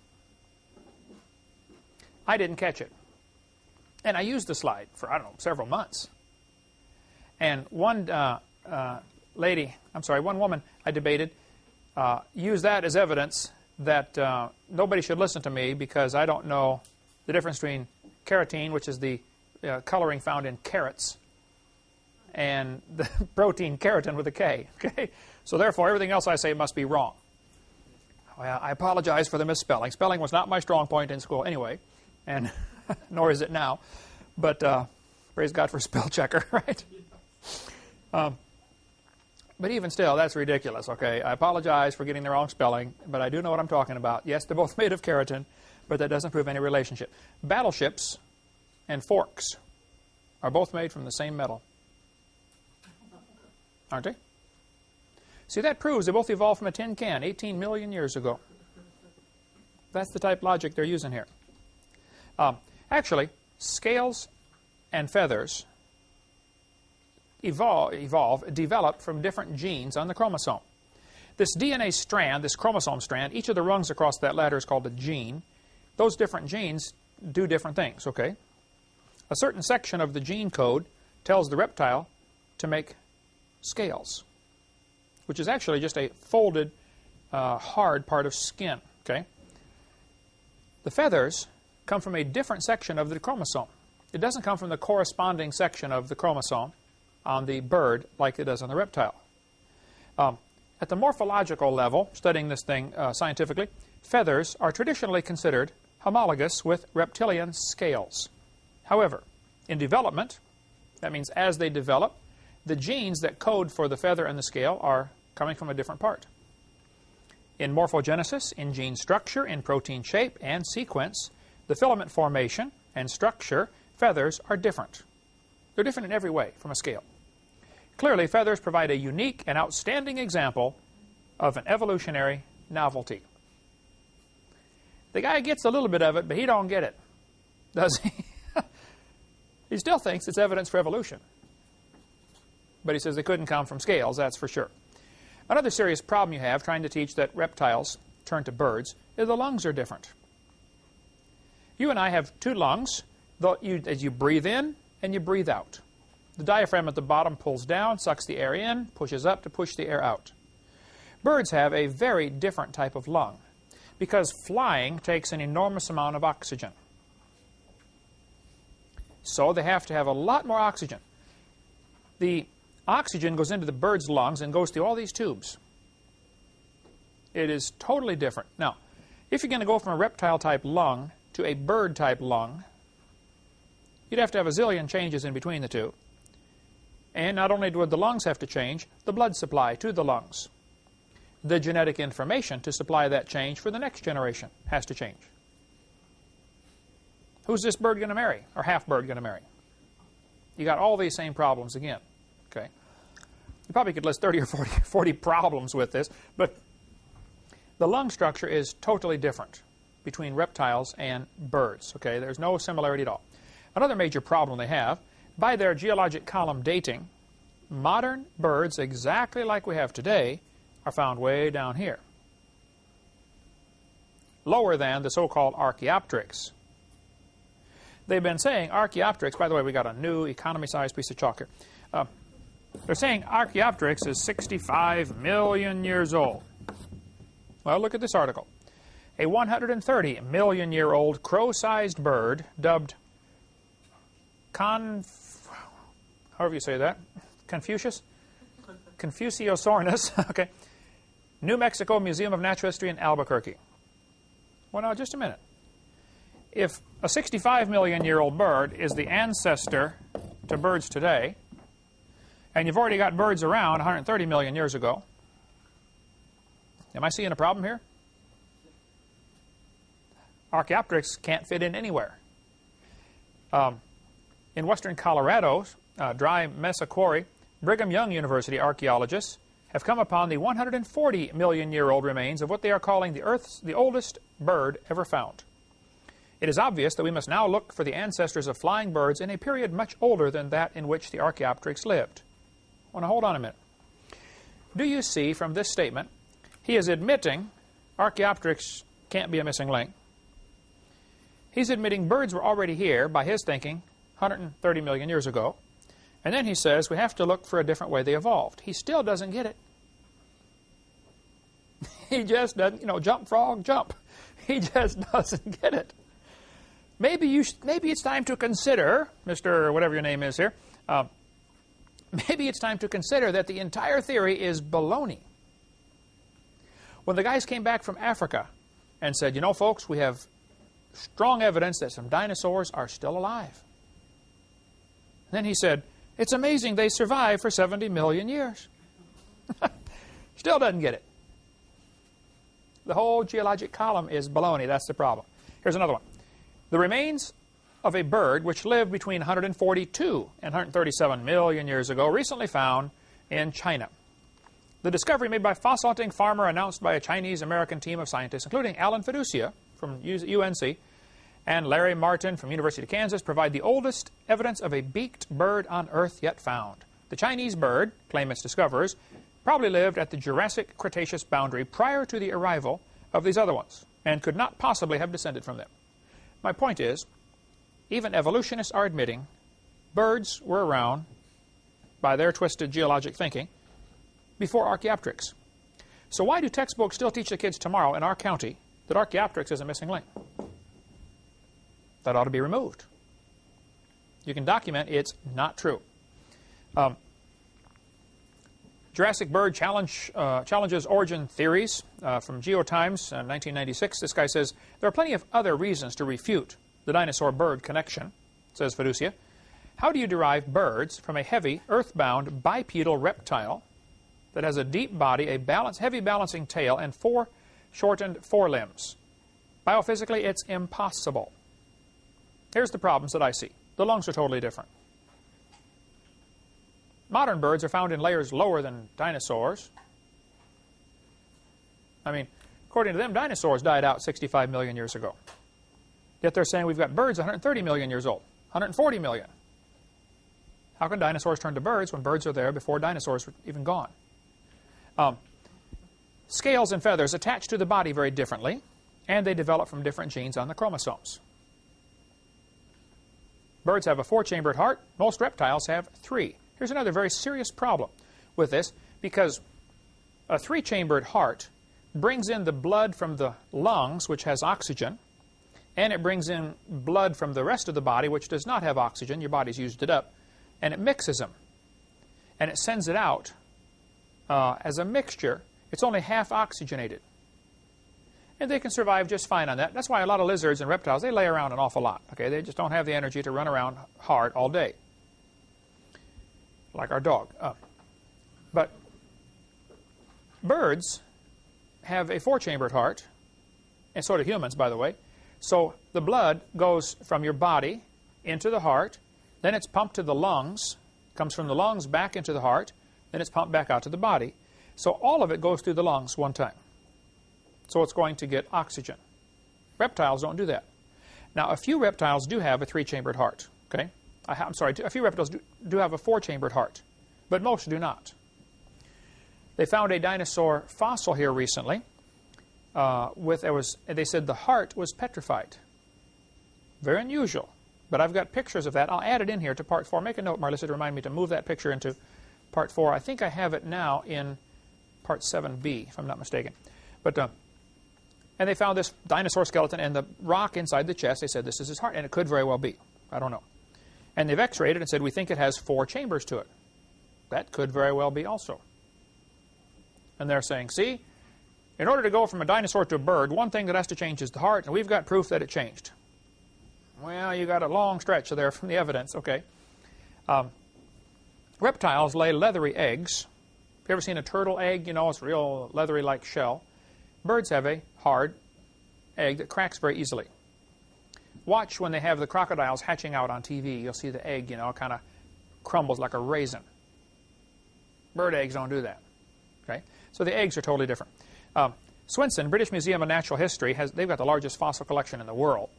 I didn't catch it. And I used the slide for, I don't know, several months. And one woman I debated used that as evidence that nobody should listen to me because I don't know the difference between keratin, which is the coloring found in carrots, and the protein keratin with a K. Okay? So therefore, everything else I say must be wrong. Well, I apologize for the misspelling. Spelling was not my strong point in school anyway, and nor is it now. But praise God for spell checker, right? But even still, that's ridiculous, okay? I apologize for getting the wrong spelling, but I do know what I'm talking about. Yes, they're both made of keratin, but that doesn't prove any relationship. Battleships and forks are both made from the same metal. Aren't they? See, that proves they both evolved from a tin can 18 million years ago. That's the type of logic they're using here. Actually, scales and feathers develop from different genes on the chromosome. This DNA strand, this chromosome strand, each of the rungs across that ladder is called a gene. Those different genes do different things, okay? A certain section of the gene code tells the reptile to make scales, which is actually just a folded, hard part of skin, okay? The feathers come from a different section of the chromosome. It doesn't come from the corresponding section of the chromosome on the bird like it does on the reptile. At the morphological level, studying this thing scientifically, feathers are traditionally considered homologous with reptilian scales. However, in development, that means as they develop, the genes that code for the feather and the scale are coming from a different part. In morphogenesis, in gene structure, in protein shape and sequence, the filament formation and structure, feathers are different. They're different in every way from a scale. Clearly, feathers provide a unique and outstanding example of an evolutionary novelty. The guy gets a little bit of it, but he don't get it, does he? He still thinks it's evidence for evolution. But he says they couldn't come from scales, that's for sure. Another serious problem you have trying to teach that reptiles turn to birds is the lungs are different. You and I have two lungs. As you breathe in and you breathe out. The diaphragm at the bottom pulls down, sucks the air in, pushes up to push the air out. Birds have a very different type of lung because flying takes an enormous amount of oxygen. So they have to have a lot more oxygen. The oxygen goes into the bird's lungs and goes through all these tubes. It is totally different. Now, if you're going to go from a reptile-type lung to a bird-type lung, you'd have to have a zillion changes in between the two. And not only would the lungs have to change, the blood supply to the lungs. The genetic information to supply that change for the next generation has to change. Who's this bird going to marry, or half-bird going to marry? You got all these same problems again. Okay, you probably could list 30 or 40 problems with this, but the lung structure is totally different between reptiles and birds. Okay, there's no similarity at all. Another major problem they have, by their geologic column dating, modern birds exactly like we have today are found way down here, lower than the so-called Archaeopteryx. They've been saying Archaeopteryx, by the way, we got a new economy-sized piece of chalk here. They're saying Archaeopteryx is 65 million years old. Well, look at this article. A 130 million year old crow-sized bird dubbed however you say that, Confuciosaurus, okay, New Mexico Museum of Natural History in Albuquerque. Well, now, just a minute. If a 65 million year old bird is the ancestor to birds today, and you've already got birds around 130 million years ago, am I seeing a problem here? Archaeopteryx can't fit in anywhere. In western Colorado's dry mesa quarry, Brigham Young University archaeologists have come upon the 140 million year old remains of what they are calling the oldest bird ever found. It is obvious that we must now look for the ancestors of flying birds in a period much older than that in which the Archaeopteryx lived. Well, now hold on a minute. Do you see from this statement, he is admitting Archaeopteryx can't be a missing link. He's admitting birds were already here, by his thinking, 130 million years ago. And then he says we have to look for a different way they evolved. He still doesn't get it. He just doesn't, jump, frog, jump. He just doesn't get it. Maybe it's time to consider, Mr. whatever your name is here, maybe it's time to consider that the entire theory is baloney. When the guys came back from Africa and said, folks, we have strong evidence that some dinosaurs are still alive. Then he said, it's amazing they survived for 70 million years. Still doesn't get it. The whole geologic column is baloney. That's the problem. Here's another one. The remains of a bird which lived between 142 and 137 million years ago, recently found in China. The discovery made by fossil hunting farmer announced by a Chinese-American team of scientists, including Alan Fiducia from UNC and Larry Martin from University of Kansas, provide the oldest evidence of a beaked bird on Earth yet found. The Chinese bird, claim its discoverers, probably lived at the Jurassic-Cretaceous boundary prior to the arrival of these other ones, and could not possibly have descended from them. My point is, even evolutionists are admitting birds were around, by their twisted geologic thinking, before Archaeopteryx. So why do textbooks still teach the kids tomorrow in our county that Archaeopteryx is a missing link? That ought to be removed. You can document it's not true. Jurassic bird challenges origin theories from GeoTimes, 1996. This guy says, there are plenty of other reasons to refute the dinosaur-bird connection, says Fiducia. How do you derive birds from a heavy, earthbound, bipedal reptile that has a deep body, a heavy balancing tail, and 4 shortened forelimbs? Biophysically, it's impossible. Here's the problems that I see. The lungs are totally different. Modern birds are found in layers lower than dinosaurs. I mean, according to them, dinosaurs died out 65 million years ago. Yet they're saying we've got birds 130 million years old, 140 million. How can dinosaurs turn to birds when birds are there before dinosaurs were even gone? Scales and feathers attach to the body very differently, and they develop from different genes on the chromosomes. Birds have a 4-chambered heart. Most reptiles have 3. Here's another very serious problem with this, because a 3-chambered heart brings in the blood from the lungs, which has oxygen, and it brings in blood from the rest of the body, which does not have oxygen. Your body's used it up, and it mixes them, and it sends it out as a mixture. It's only half oxygenated, and they can survive just fine on that. That's why a lot of lizards and reptiles, they lay around an awful lot. Okay, they just don't have the energy to run around hard all day, like our dog. But birds have a 4-chambered heart, and so do humans, by the way. So the blood goes from your body into the heart, then it's pumped to the lungs, comes from the lungs back into the heart, then it's pumped back out to the body. So all of it goes through the lungs one time. So it's going to get oxygen. Reptiles don't do that. Now, a few reptiles do have a 3-chambered heart. Okay, I'm sorry, a few reptiles do have a 4-chambered heart, but most do not. They found a dinosaur fossil here recently. They said the heart was petrified. Very unusual. But I've got pictures of that. I'll add it in here to Part 4. Make a note, Marlissa, to remind me to move that picture into Part 4. I think I have it now in Part 7b, if I'm not mistaken. But and they found this dinosaur skeleton and the rock inside the chest. They said this is his heart, and it could very well be. I don't know. And they've x-rayed it and said we think it has 4 chambers to it. That could very well be also. And they're saying, see, in order to go from a dinosaur to a bird, one thing that has to change is the heart, and we've got proof that it changed. Well, you got a long stretch there from the evidence. Okay. Reptiles lay leathery eggs. Have you ever seen a turtle egg? You know, it's real leathery like shell. Birds have a hard egg that cracks very easily. Watch when they have the crocodiles hatching out on TV. You'll see the egg, you know, kind of crumbles like a raisin. Bird eggs don't do that. Okay? So the eggs are totally different. Swinson, British Museum of Natural History, they've got the largest fossil collection in the world.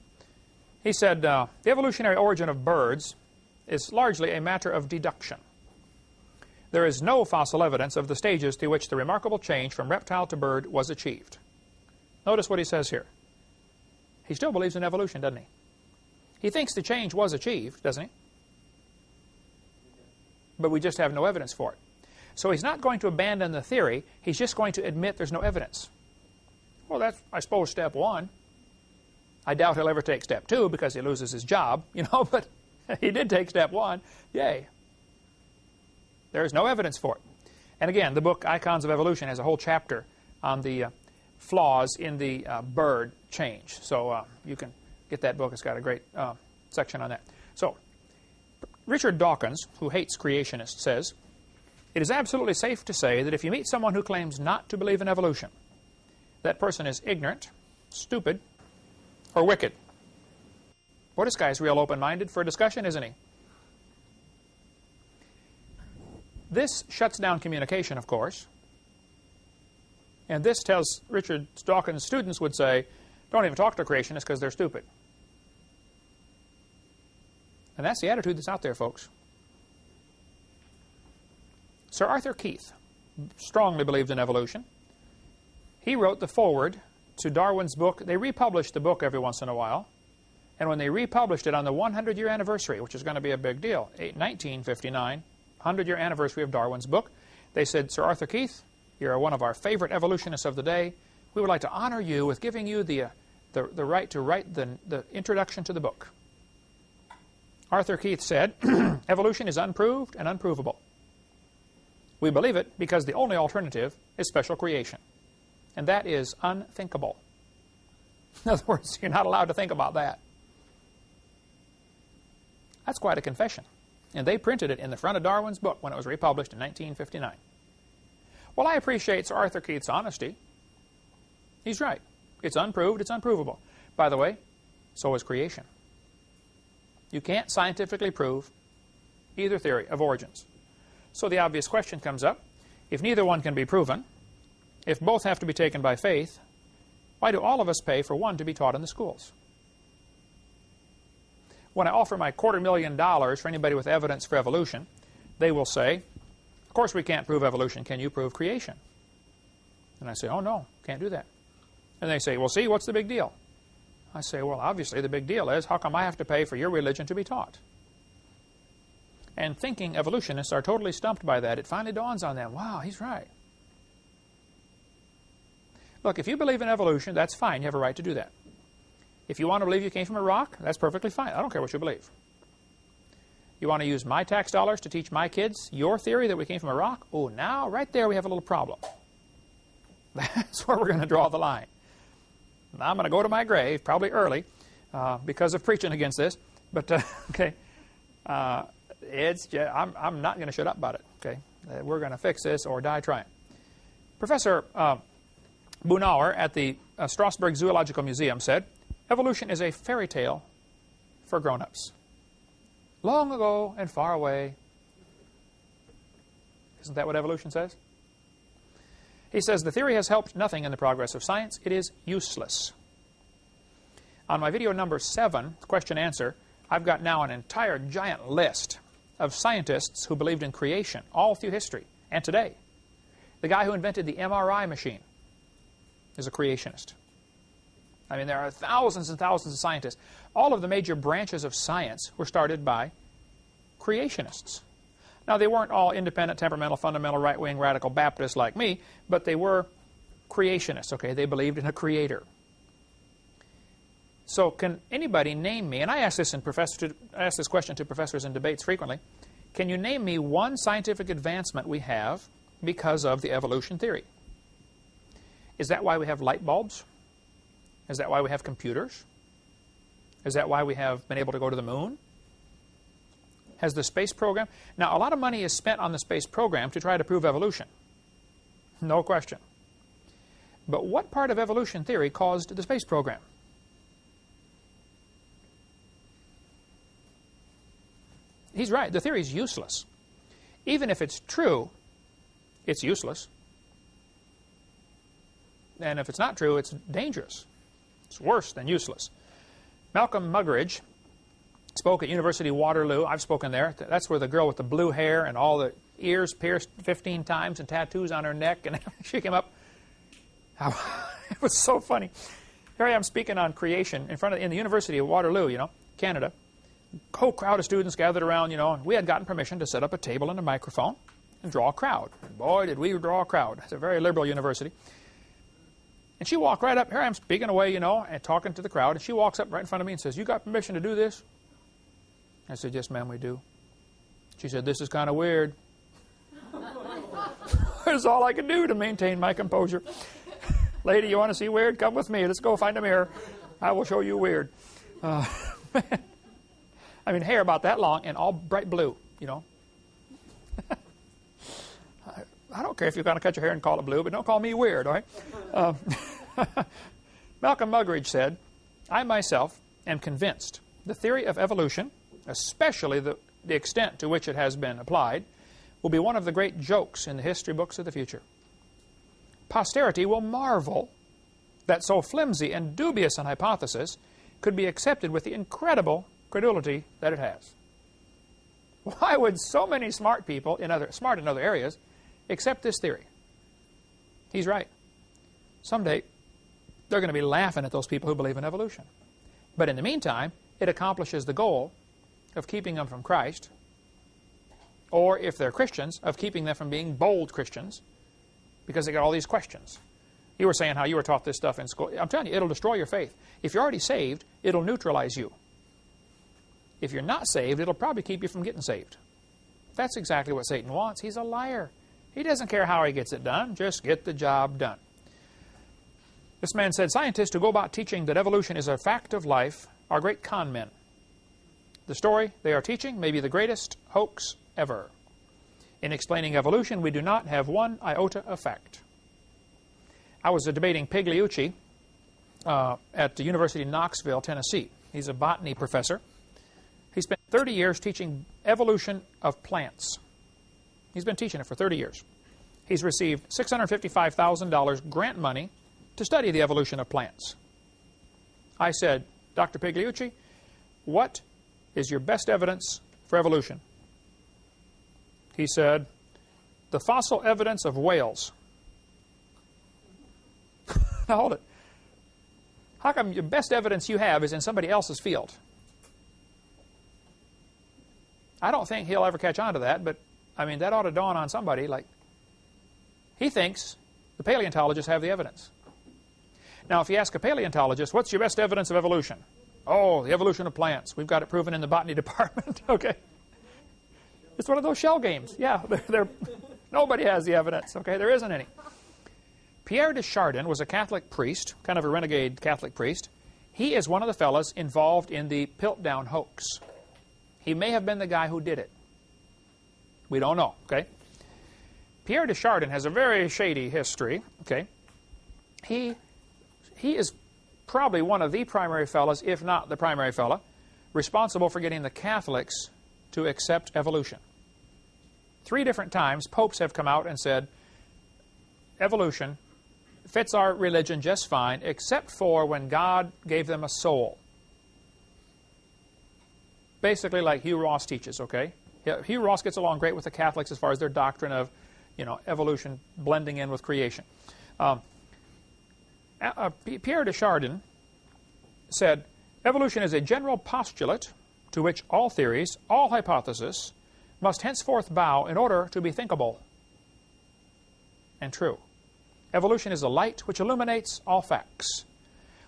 He said, the evolutionary origin of birds is largely a matter of deduction. There is no fossil evidence of the stages through which the remarkable change from reptile to bird was achieved. Notice what he says here. He still believes in evolution, doesn't he? He thinks the change was achieved, doesn't he? But we just have no evidence for it. So he's not going to abandon the theory. He's just going to admit there's no evidence. Well, that's, I suppose, step 1. I doubt he'll ever take step 2 because he loses his job, you know, but he did take step 1. Yay. There is no evidence for it. And again, the book Icons of Evolution has a whole chapter on the flaws in the bird change. So you can get that book. It's got a great section on that. So Richard Dawkins, who hates creationists, says, it is absolutely safe to say that if you meet someone who claims not to believe in evolution, that person is ignorant, stupid, or wicked. Well, this guy's real open-minded for a discussion, isn't he? This shuts down communication, of course. And this tells Richard Dawkins' students would say, don't even talk to creationists because they're stupid. And that's the attitude that's out there, folks. Sir Arthur Keith strongly believed in evolution. He wrote the foreword to Darwin's book. They republished the book every once in a while. And when they republished it on the 100-year anniversary, which is going to be a big deal, 1959, 100-year anniversary of Darwin's book, they said, Sir Arthur Keith, you're one of our favorite evolutionists of the day. We would like to honor you with giving you the right to write the introduction to the book. Arthur Keith said, evolution is unproved and unprovable. We believe it because the only alternative is special creation. And that is unthinkable. In other words, you're not allowed to think about that. That's quite a confession. And they printed it in the front of Darwin's book when it was republished in 1959. Well, I appreciate Sir Arthur Keith's honesty. He's right. It's unproved, it's unprovable. By the way, so is creation. You can't scientifically prove either theory of origins. So the obvious question comes up, if neither one can be proven, if both have to be taken by faith, why do all of us pay for one to be taught in the schools? When I offer my $250,000 for anybody with evidence for evolution, they will say, of course we can't prove evolution. Can you prove creation? And I say, oh no, can't do that. And they say, well, see, what's the big deal? I say, well, obviously the big deal is, how come I have to pay for your religion to be taught? And thinking evolutionists are totally stumped by that. It finally dawns on them, wow, he's right. Look, if you believe in evolution, that's fine. You have a right to do that. If you want to believe you came from a rock, that's perfectly fine. I don't care what you believe. You want to use my tax dollars to teach my kids your theory that we came from a rock? Oh, now, right there, we have a little problem. That's where we're going to draw the line. Now, I'm going to go to my grave, probably early, because of preaching against this. But, okay, it's just, I'm not going to shut up about it, okay? We're going to fix this or die trying. Professor Bunauer at the Strasbourg Zoological Museum said, evolution is a fairy tale for grown-ups. Long ago and far away. Isn't that what evolution says? He says, the theory has helped nothing in the progress of science. It is useless. On my video number 7, question-answer, I've got now an entire giant list of scientists who believed in creation all through history and today. The guy who invented the MRI machine is a creationist. I mean, there are thousands and thousands of scientists. All of the major branches of science were started by creationists. Now, they weren't all independent, temperamental, fundamental, right-wing, radical Baptists like me, but they were creationists, okay? They believed in a creator. So can anybody name me, and I ask this question to professors in debates frequently, can you name me one scientific advancement we have because of the evolution theory? Is that why we have light bulbs? Is that why we have computers? Is that why we have been able to go to the moon? Has the space program... Now, a lot of money is spent on the space program to try to prove evolution. No question. But what part of evolution theory caused the space program? He's right. The theory is useless. Even if it's true, it's useless. And if it's not true, it's dangerous. It's worse than useless. Malcolm Muggeridge spoke at University of Waterloo. I've spoken there. That's where the girl with the blue hair and all the ears pierced 15 times and tattoos on her neck, and she came up. It was so funny. Here I am speaking on creation in the University of Waterloo, you know, Canada. A whole crowd of students gathered around, you know, and we had gotten permission to set up a table and a microphone and draw a crowd. And boy, did we draw a crowd. It's a very liberal university. And she walked right up. Here I am speaking away, you know, and talking to the crowd. And she walks up right in front of me and says, you got permission to do this? I said, yes, ma'am, we do. She said, this is kind of weird. That's all I could do to maintain my composure. Lady, you want to see weird? Come with me. Let's go find a mirror. I will show you weird. I mean, hair about that long and all bright blue, you know. I don't care if you're going to cut your hair and call it blue, but don't call me weird, all right? Malcolm Muggeridge said, I myself am convinced the theory of evolution, especially the extent to which it has been applied, will be one of the great jokes in the history books of the future. posterity will marvel that so flimsy and dubious an hypothesis could be accepted with the incredible credulity that it has. Why would so many smart people, smart in other areas, accept this theory? He's right. Someday, they're going to be laughing at those people who believe in evolution. But in the meantime, it accomplishes the goal of keeping them from Christ, or if they're Christians, of keeping them from being bold Christians, because they got all these questions. You were saying how you were taught this stuff in school. I'm telling you, it'll destroy your faith. If you're already saved, it'll neutralize you. If you're not saved, it'll probably keep you from getting saved. That's exactly what Satan wants. He's a liar. He doesn't care how he gets it done. Just get the job done. This man said, scientists who go about teaching that evolution is a fact of life are great con men. The story they are teaching may be the greatest hoax ever. In explaining evolution, we do not have one iota of fact. I was debating Pigliucci at the University of Knoxville, Tennessee. He's a botany professor. He spent 30 years teaching evolution of plants. He's been teaching it for 30 years. He's received $655,000 grant money to study the evolution of plants. I said, Dr. Pigliucci, what is your best evidence for evolution? He said, the fossil evidence of whales. Now hold it. How come the best evidence you have is in somebody else's field? I don't think he'll ever catch on to that, but I mean, that ought to dawn on somebody. Like, he thinks the paleontologists have the evidence. Now, if you ask a paleontologist, what's your best evidence of evolution? Oh, the evolution of plants. We've got it proven in the botany department. Okay. It's one of those shell games. Yeah, nobody has the evidence. Okay, there isn't any. Pierre de Chardin was a Catholic priest, kind of a renegade Catholic priest. He is one of the fellows involved in the Piltdown hoax. He may have been the guy who did it. We don't know, okay? Pierre de Chardin has a very shady history, okay? He is probably one of the primary fellows, if not the primary fellow, responsible for getting the Catholics to accept evolution. 3 different times, popes have come out and said, evolution fits our religion just fine, except for when God gave them a soul. Basically like Hugh Ross teaches, okay? Hugh Ross gets along great with the Catholics as far as their doctrine of, evolution blending in with creation. Pierre de Chardin said, evolution is a general postulate to which all theories, all hypotheses, must henceforth bow in order to be thinkable and true. Evolution is a light which illuminates all facts,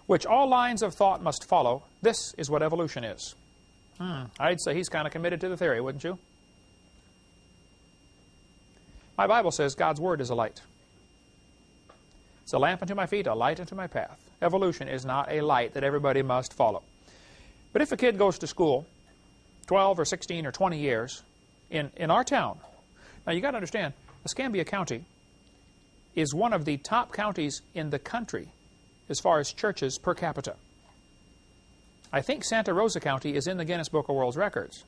which all lines of thought must follow. This is what evolution is. I'd say he's kind of committed to the theory, wouldn't you? My Bible says God's Word is a light. It's a lamp unto my feet, a light unto my path. Evolution is not a light that everybody must follow. But if a kid goes to school 12 or 16 or 20 years in our town, now you got to understand, Escambia County is one of the top counties in the country as far as churches per capita. I think Santa Rosa County is in the Guinness Book of World Records.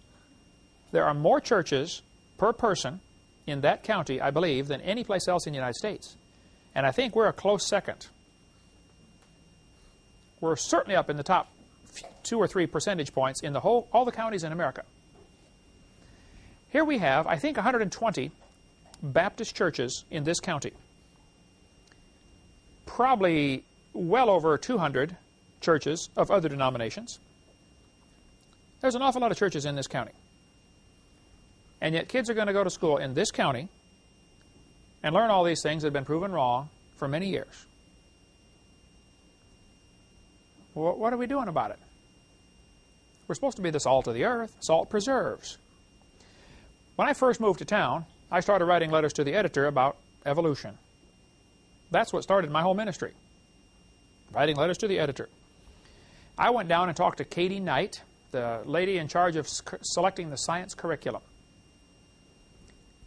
There are more churches per person in that county, I believe, than any place else in the United States. And I think we're a close second. We're certainly up in the top 2 or 3 percentage points in all the counties in America. Here we have, I think, 120 Baptist churches in this county. Probably well over 200 churches of other denominations. There's an awful lot of churches in this county. And yet kids are going to go to school in this county and learn all these things that have been proven wrong for many years. What are we doing about it? We're supposed to be the salt of the earth. Salt preserves. When I first moved to town, I started writing letters to the editor about evolution. That's what started my whole ministry, writing letters to the editor. I went down and talked to Katie Knight, the lady in charge of selecting the science curriculum.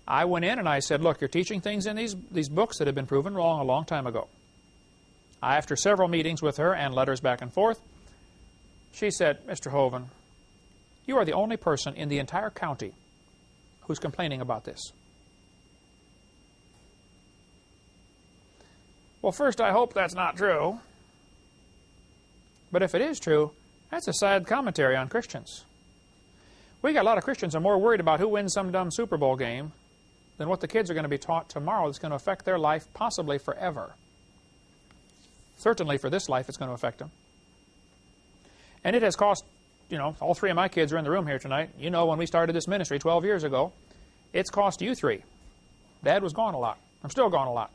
I went in and I said, look, you're teaching things in these books that have been proven wrong a long time ago. After several meetings with her and letters back and forth, she said, Mr. Hovind, you are the only person in the entire county who's complaining about this. Well, first, I hope that's not true. But if it is true, that's a sad commentary on Christians. We got a lot of Christians are more worried about who wins some dumb Super Bowl game than what the kids are going to be taught tomorrow that's going to affect their life possibly forever. Certainly for this life it's going to affect them. And it has cost, you know, all three of my kids are in the room here tonight. You know, when we started this ministry 12 years ago, it's cost you three. Dad was gone a lot. I'm still gone a lot.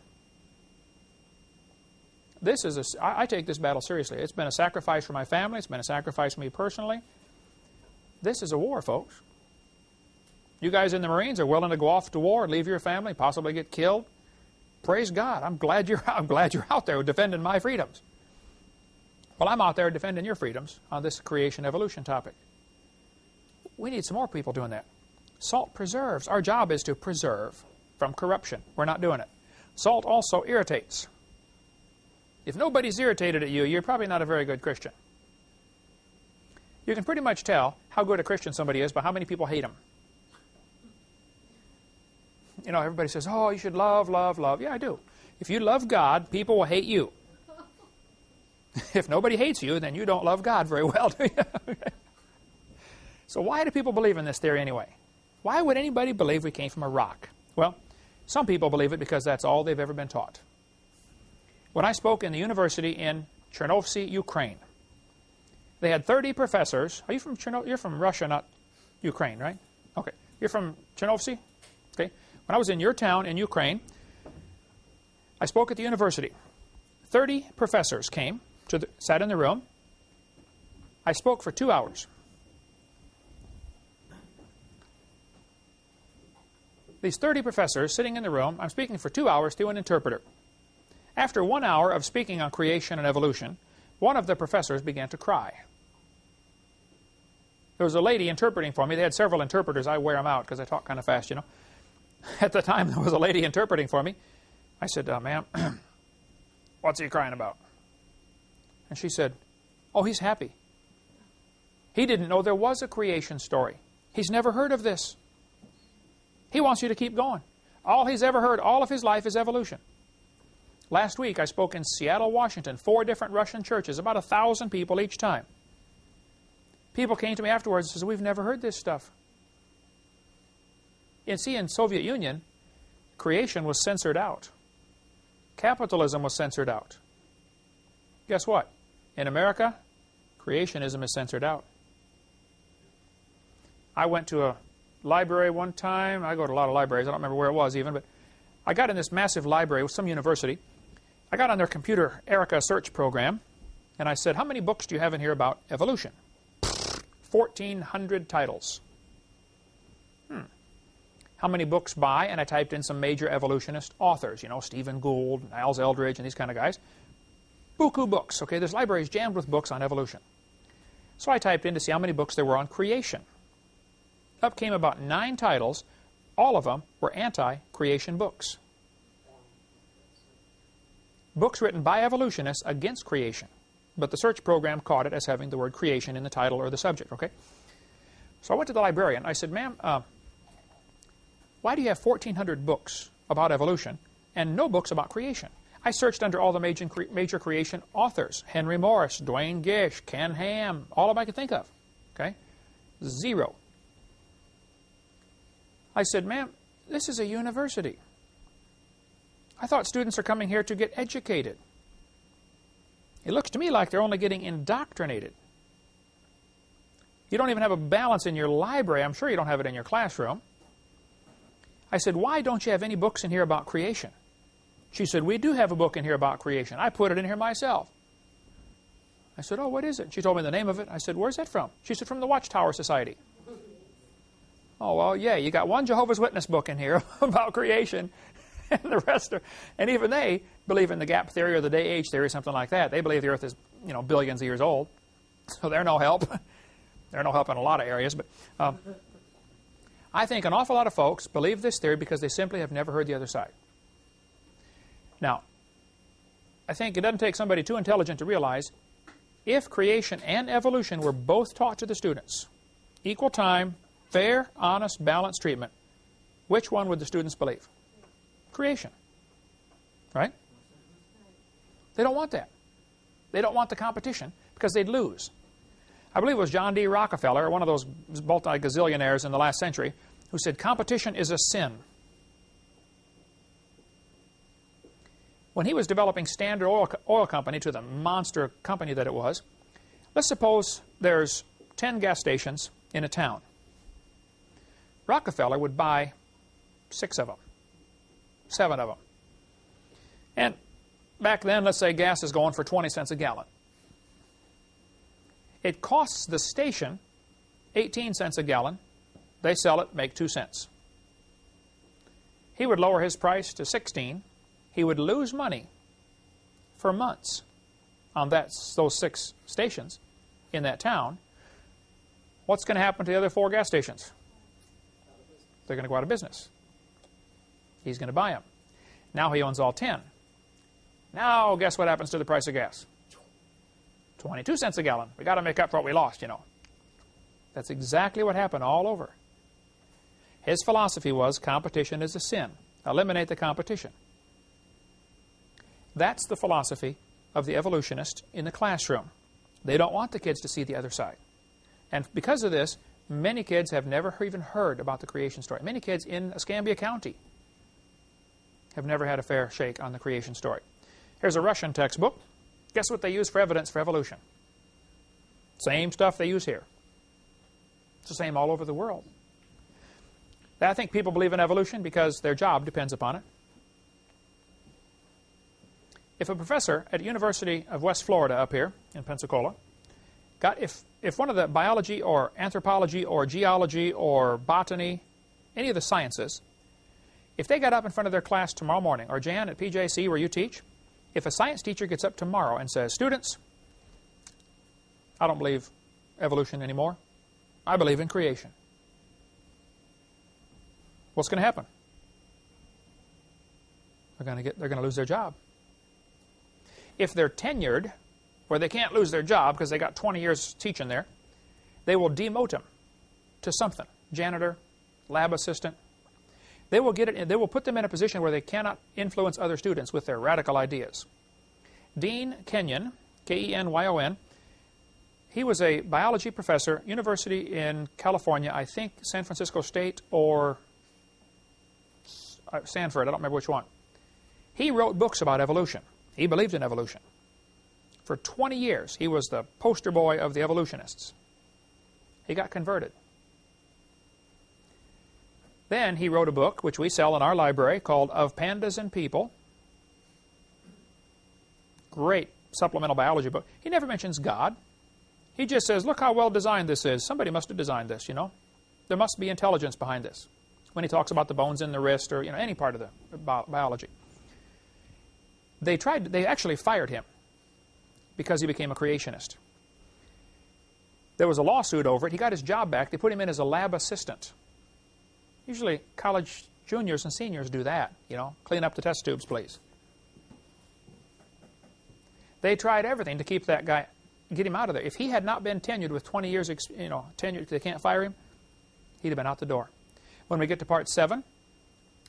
This is I take this battle seriously. It's been a sacrifice for my family. It's been a sacrifice for me personally. This is a war, folks. You guys in the Marines are willing to go off to war, leave your family, possibly get killed. Praise God. I'm glad you're out there defending my freedoms. Well, I'm out there defending your freedoms on this creation evolution topic. We need some more people doing that. Salt preserves. Our job is to preserve from corruption. We're not doing it. Salt also irritates. If nobody's irritated at you, you're probably not a very good Christian. You can pretty much tell how good a Christian somebody is by how many people hate them. You know, everybody says, oh, you should love, love, love. Yeah, I do. If you love God, people will hate you. If nobody hates you, then you don't love God very well, do you? So why do people believe in this theory anyway? Why would anybody believe we came from a rock? Well, some people believe it because that's all they've ever been taught. When I spoke in the university in Chernovsky, Ukraine, they had 30 professors. Are you from Chernovsky? You're from Russia, not Ukraine, right? Okay. You're from Chernovsky? Okay. When I was in your town in Ukraine, I spoke at the university. 30 professors came, sat in the room. I spoke for 2 hours. These 30 professors sitting in the room, I'm speaking for 2 hours through an interpreter. After 1 hour of speaking on creation and evolution, one of the professors began to cry. There was a lady interpreting for me. They had several interpreters. I wear them out because I talk kind of fast, you know. At the time, there was a lady interpreting for me. I said, ma'am, what's he crying about? And she said, oh, he's happy. He didn't know there was a creation story. He's never heard of this. He wants you to keep going. All he's ever heard all of his life is evolution. Last week, I spoke in Seattle, Washington, 4 different Russian churches, about 1,000 people each time. People came to me afterwards and said, we've never heard this stuff. You see, in Soviet Union, creation was censored out. Capitalism was censored out. Guess what? In America, creationism is censored out. I went to a library one time. I go to a lot of libraries. I don't remember where it was even, but I got in this massive library with some university. I got on their computer Erica search program, and I said, how many books do you have in here about evolution? 1,400 titles. How many books by? And I typed in some major evolutionist authors, you know, Stephen Gould, Niles Eldredge, and these kind of guys. Buku books. Okay, this library is jammed with books on evolution. So I typed in to see how many books there were on creation. Up came about 9 titles. All of them were anti-creation books. Books written by evolutionists against creation. But the search program caught it as having the word creation in the title or the subject, okay? So I went to the librarian. I said, ma'am, why do you have 1,400 books about evolution and no books about creation? I searched under all the major creation authors. Henry Morris, Dwayne Gish, Ken Ham, all of them I could think of, okay? 0. I said, ma'am, this is a university. I thought students are coming here to get educated. It looks to me like they're only getting indoctrinated. You don't even have a balance in your library. I'm sure you don't have it in your classroom. I said, why don't you have any books in here about creation? She said, we do have a book in here about creation. I put it in here myself. I said, oh, what is it? She told me the name of it. I said, where's that from? She said, from the Watchtower Society. Oh, well, yeah, you got one Jehovah's Witness book in here about creation, and the rest are, and even they believe in the gap theory or the day-age theory, something like that. They believe the earth is, you know, billions of years old. So they're no help. They're no help in a lot of areas, but I think an awful lot of folks believe this theory because they simply have never heard the other side. Now, I think it doesn't take somebody too intelligent to realize if creation and evolution were both taught to the students, equal time, fair, honest, balanced treatment, which one would the students believe? Creation. Right? They don't want that. They don't want the competition because they'd lose. I believe it was John D. Rockefeller, one of those multi-gazillionaires in the last century, who said competition is a sin. When he was developing Standard Oil Company to the monster company that it was, let's suppose there's 10 gas stations in a town. Rockefeller would buy 6 of them, 7 of them. And back then, let's say gas is going for 20 cents a gallon. It costs the station 18 cents a gallon. They sell it, make 2 cents. He would lower his price to 16. He would lose money for months on those 6 stations in that town. What's going to happen to the other 4 gas stations? They're going to go out of business. He's going to buy them. Now he owns all 10. Now guess what happens to the price of gas? 22 cents a gallon. We've got to make up for what we lost, you know. That's exactly what happened all over. His philosophy was competition is a sin. Eliminate the competition. That's the philosophy of the evolutionist in the classroom. They don't want the kids to see the other side. And because of this, many kids have never even heard about the creation story. Many kids in Escambia County have never had a fair shake on the creation story. Here's a Russian textbook. Guess what they use for evidence for evolution? Same stuff they use here. It's the same all over the world. I think people believe in evolution because their job depends upon it. If a professor at the University of West Florida up here in Pensacola if one of the biology or anthropology or geology or botany, any of the sciences, if they got up in front of their class tomorrow morning, or Jan at PJC where you teach, if a science teacher gets up tomorrow and says, students, I don't believe evolution anymore. I believe in creation. What's going to happen? They're going to lose their job. If they're tenured, where they can't lose their job because they got 20 years teaching there, they will demote them to something. Janitor, lab assistant. They will get it. They will put them in a position where they cannot influence other students with their radical ideas. Dean Kenyon, K-E-N-Y-O-N, he was a biology professor, university in California, I think San Francisco State or Stanford, I don't remember which one. He wrote books about evolution. He believed in evolution. For 20 years, he was the poster boy of the evolutionists. He got converted. Then he wrote a book, which we sell in our library, called Of Pandas and People. Great supplemental biology book. He never mentions God. He just says, look how well designed this is. Somebody must have designed this, you know. There must be intelligence behind this. When he talks about the bones in the wrist or, you know, any part of the biology. They actually fired him because he became a creationist. There was a lawsuit over it. He got his job back. They put him in as a lab assistant. Usually college juniors and seniors do that, you know. Clean up the test tubes, please. They tried everything to keep that guy, get him out of there. If he had not been tenured with 20 years, you know, tenured, they can't fire him, he'd have been out the door. When we get to part 7,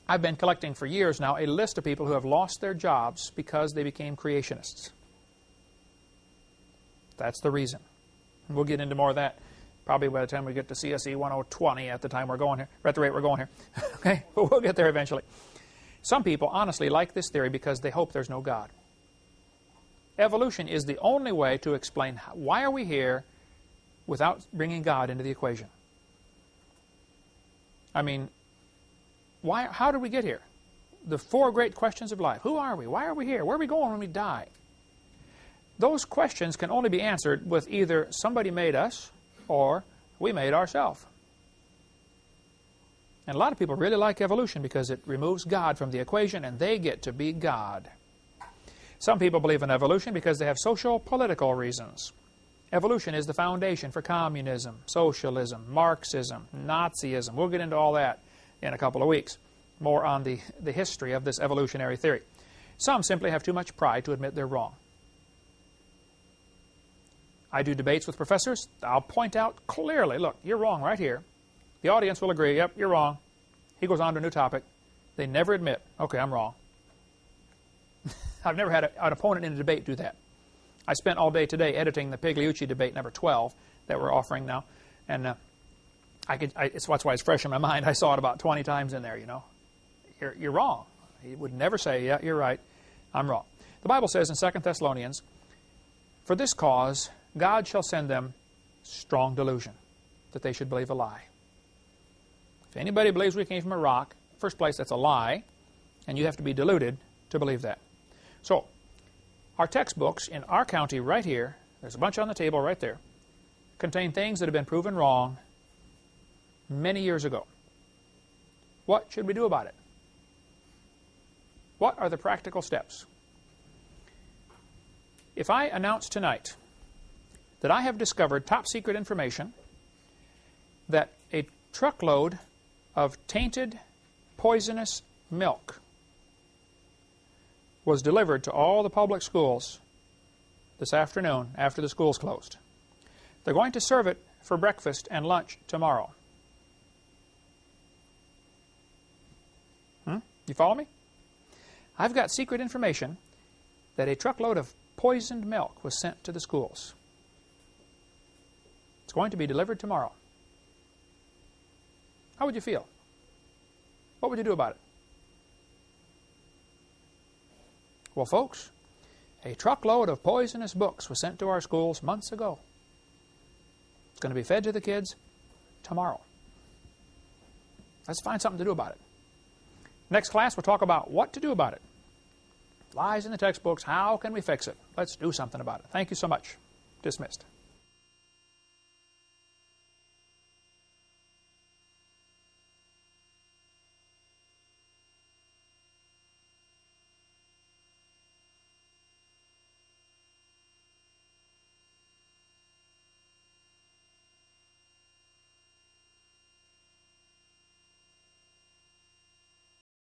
I've been collecting for years now a list of people who have lost their jobs because they became creationists. That's the reason. And we'll get into more of that probably by the time we get to CSE 1020 at the time we're going here, at the rate we're going here. Okay? But we'll get there eventually. Some people honestly like this theory because they hope there's no God. Evolution is the only way to explain why are we here without bringing God into the equation. I mean, how did we get here? The 4 great questions of life. Who are we? Why are we here? Where are we going when we die? Those questions can only be answered with either somebody made us or we made ourselves. And a lot of people really like evolution because it removes God from the equation and they get to be God. Some people believe in evolution because they have social, political reasons. Evolution is the foundation for communism, socialism, Marxism, Nazism. We'll get into all that in a couple of weeks. More on the history of this evolutionary theory. Some simply have too much pride to admit they're wrong. I do debates with professors. I'll point out clearly, look, you're wrong right here. The audience will agree, yep, you're wrong. He goes on to a new topic. They never admit, okay, I'm wrong. I've never had an opponent in a debate do that. I spent all day today editing the Pigliucci debate number 12 that we're offering now, and that's why it's fresh in my mind. I saw it about 20 times in there. You know, you're wrong. He would never say, "Yeah, you're right. I'm wrong." The Bible says in 2 Thessalonians, "For this cause God shall send them strong delusion, that they should believe a lie." If anybody believes we came from a rock, first place, that's a lie, and you have to be deluded to believe that. So, our textbooks in our county right here, there's a bunch on the table right there, contain things that have been proven wrong many years ago. What should we do about it? What are the practical steps? If I announce tonight that I have discovered top secret information that a truckload of tainted, poisonous milk was delivered to all the public schools this afternoon after the schools closed. They're going to serve it for breakfast and lunch tomorrow. You follow me? I've got secret information that a truckload of poisoned milk was sent to the schools. It's going to be delivered tomorrow. How would you feel? What would you do about it? Well, folks, a truckload of poisonous books was sent to our schools months ago. It's going to be fed to the kids tomorrow. Let's find something to do about it. Next class, we'll talk about what to do about it. Lies in the textbooks. How can we fix it? Let's do something about it. Thank you so much. Dismissed.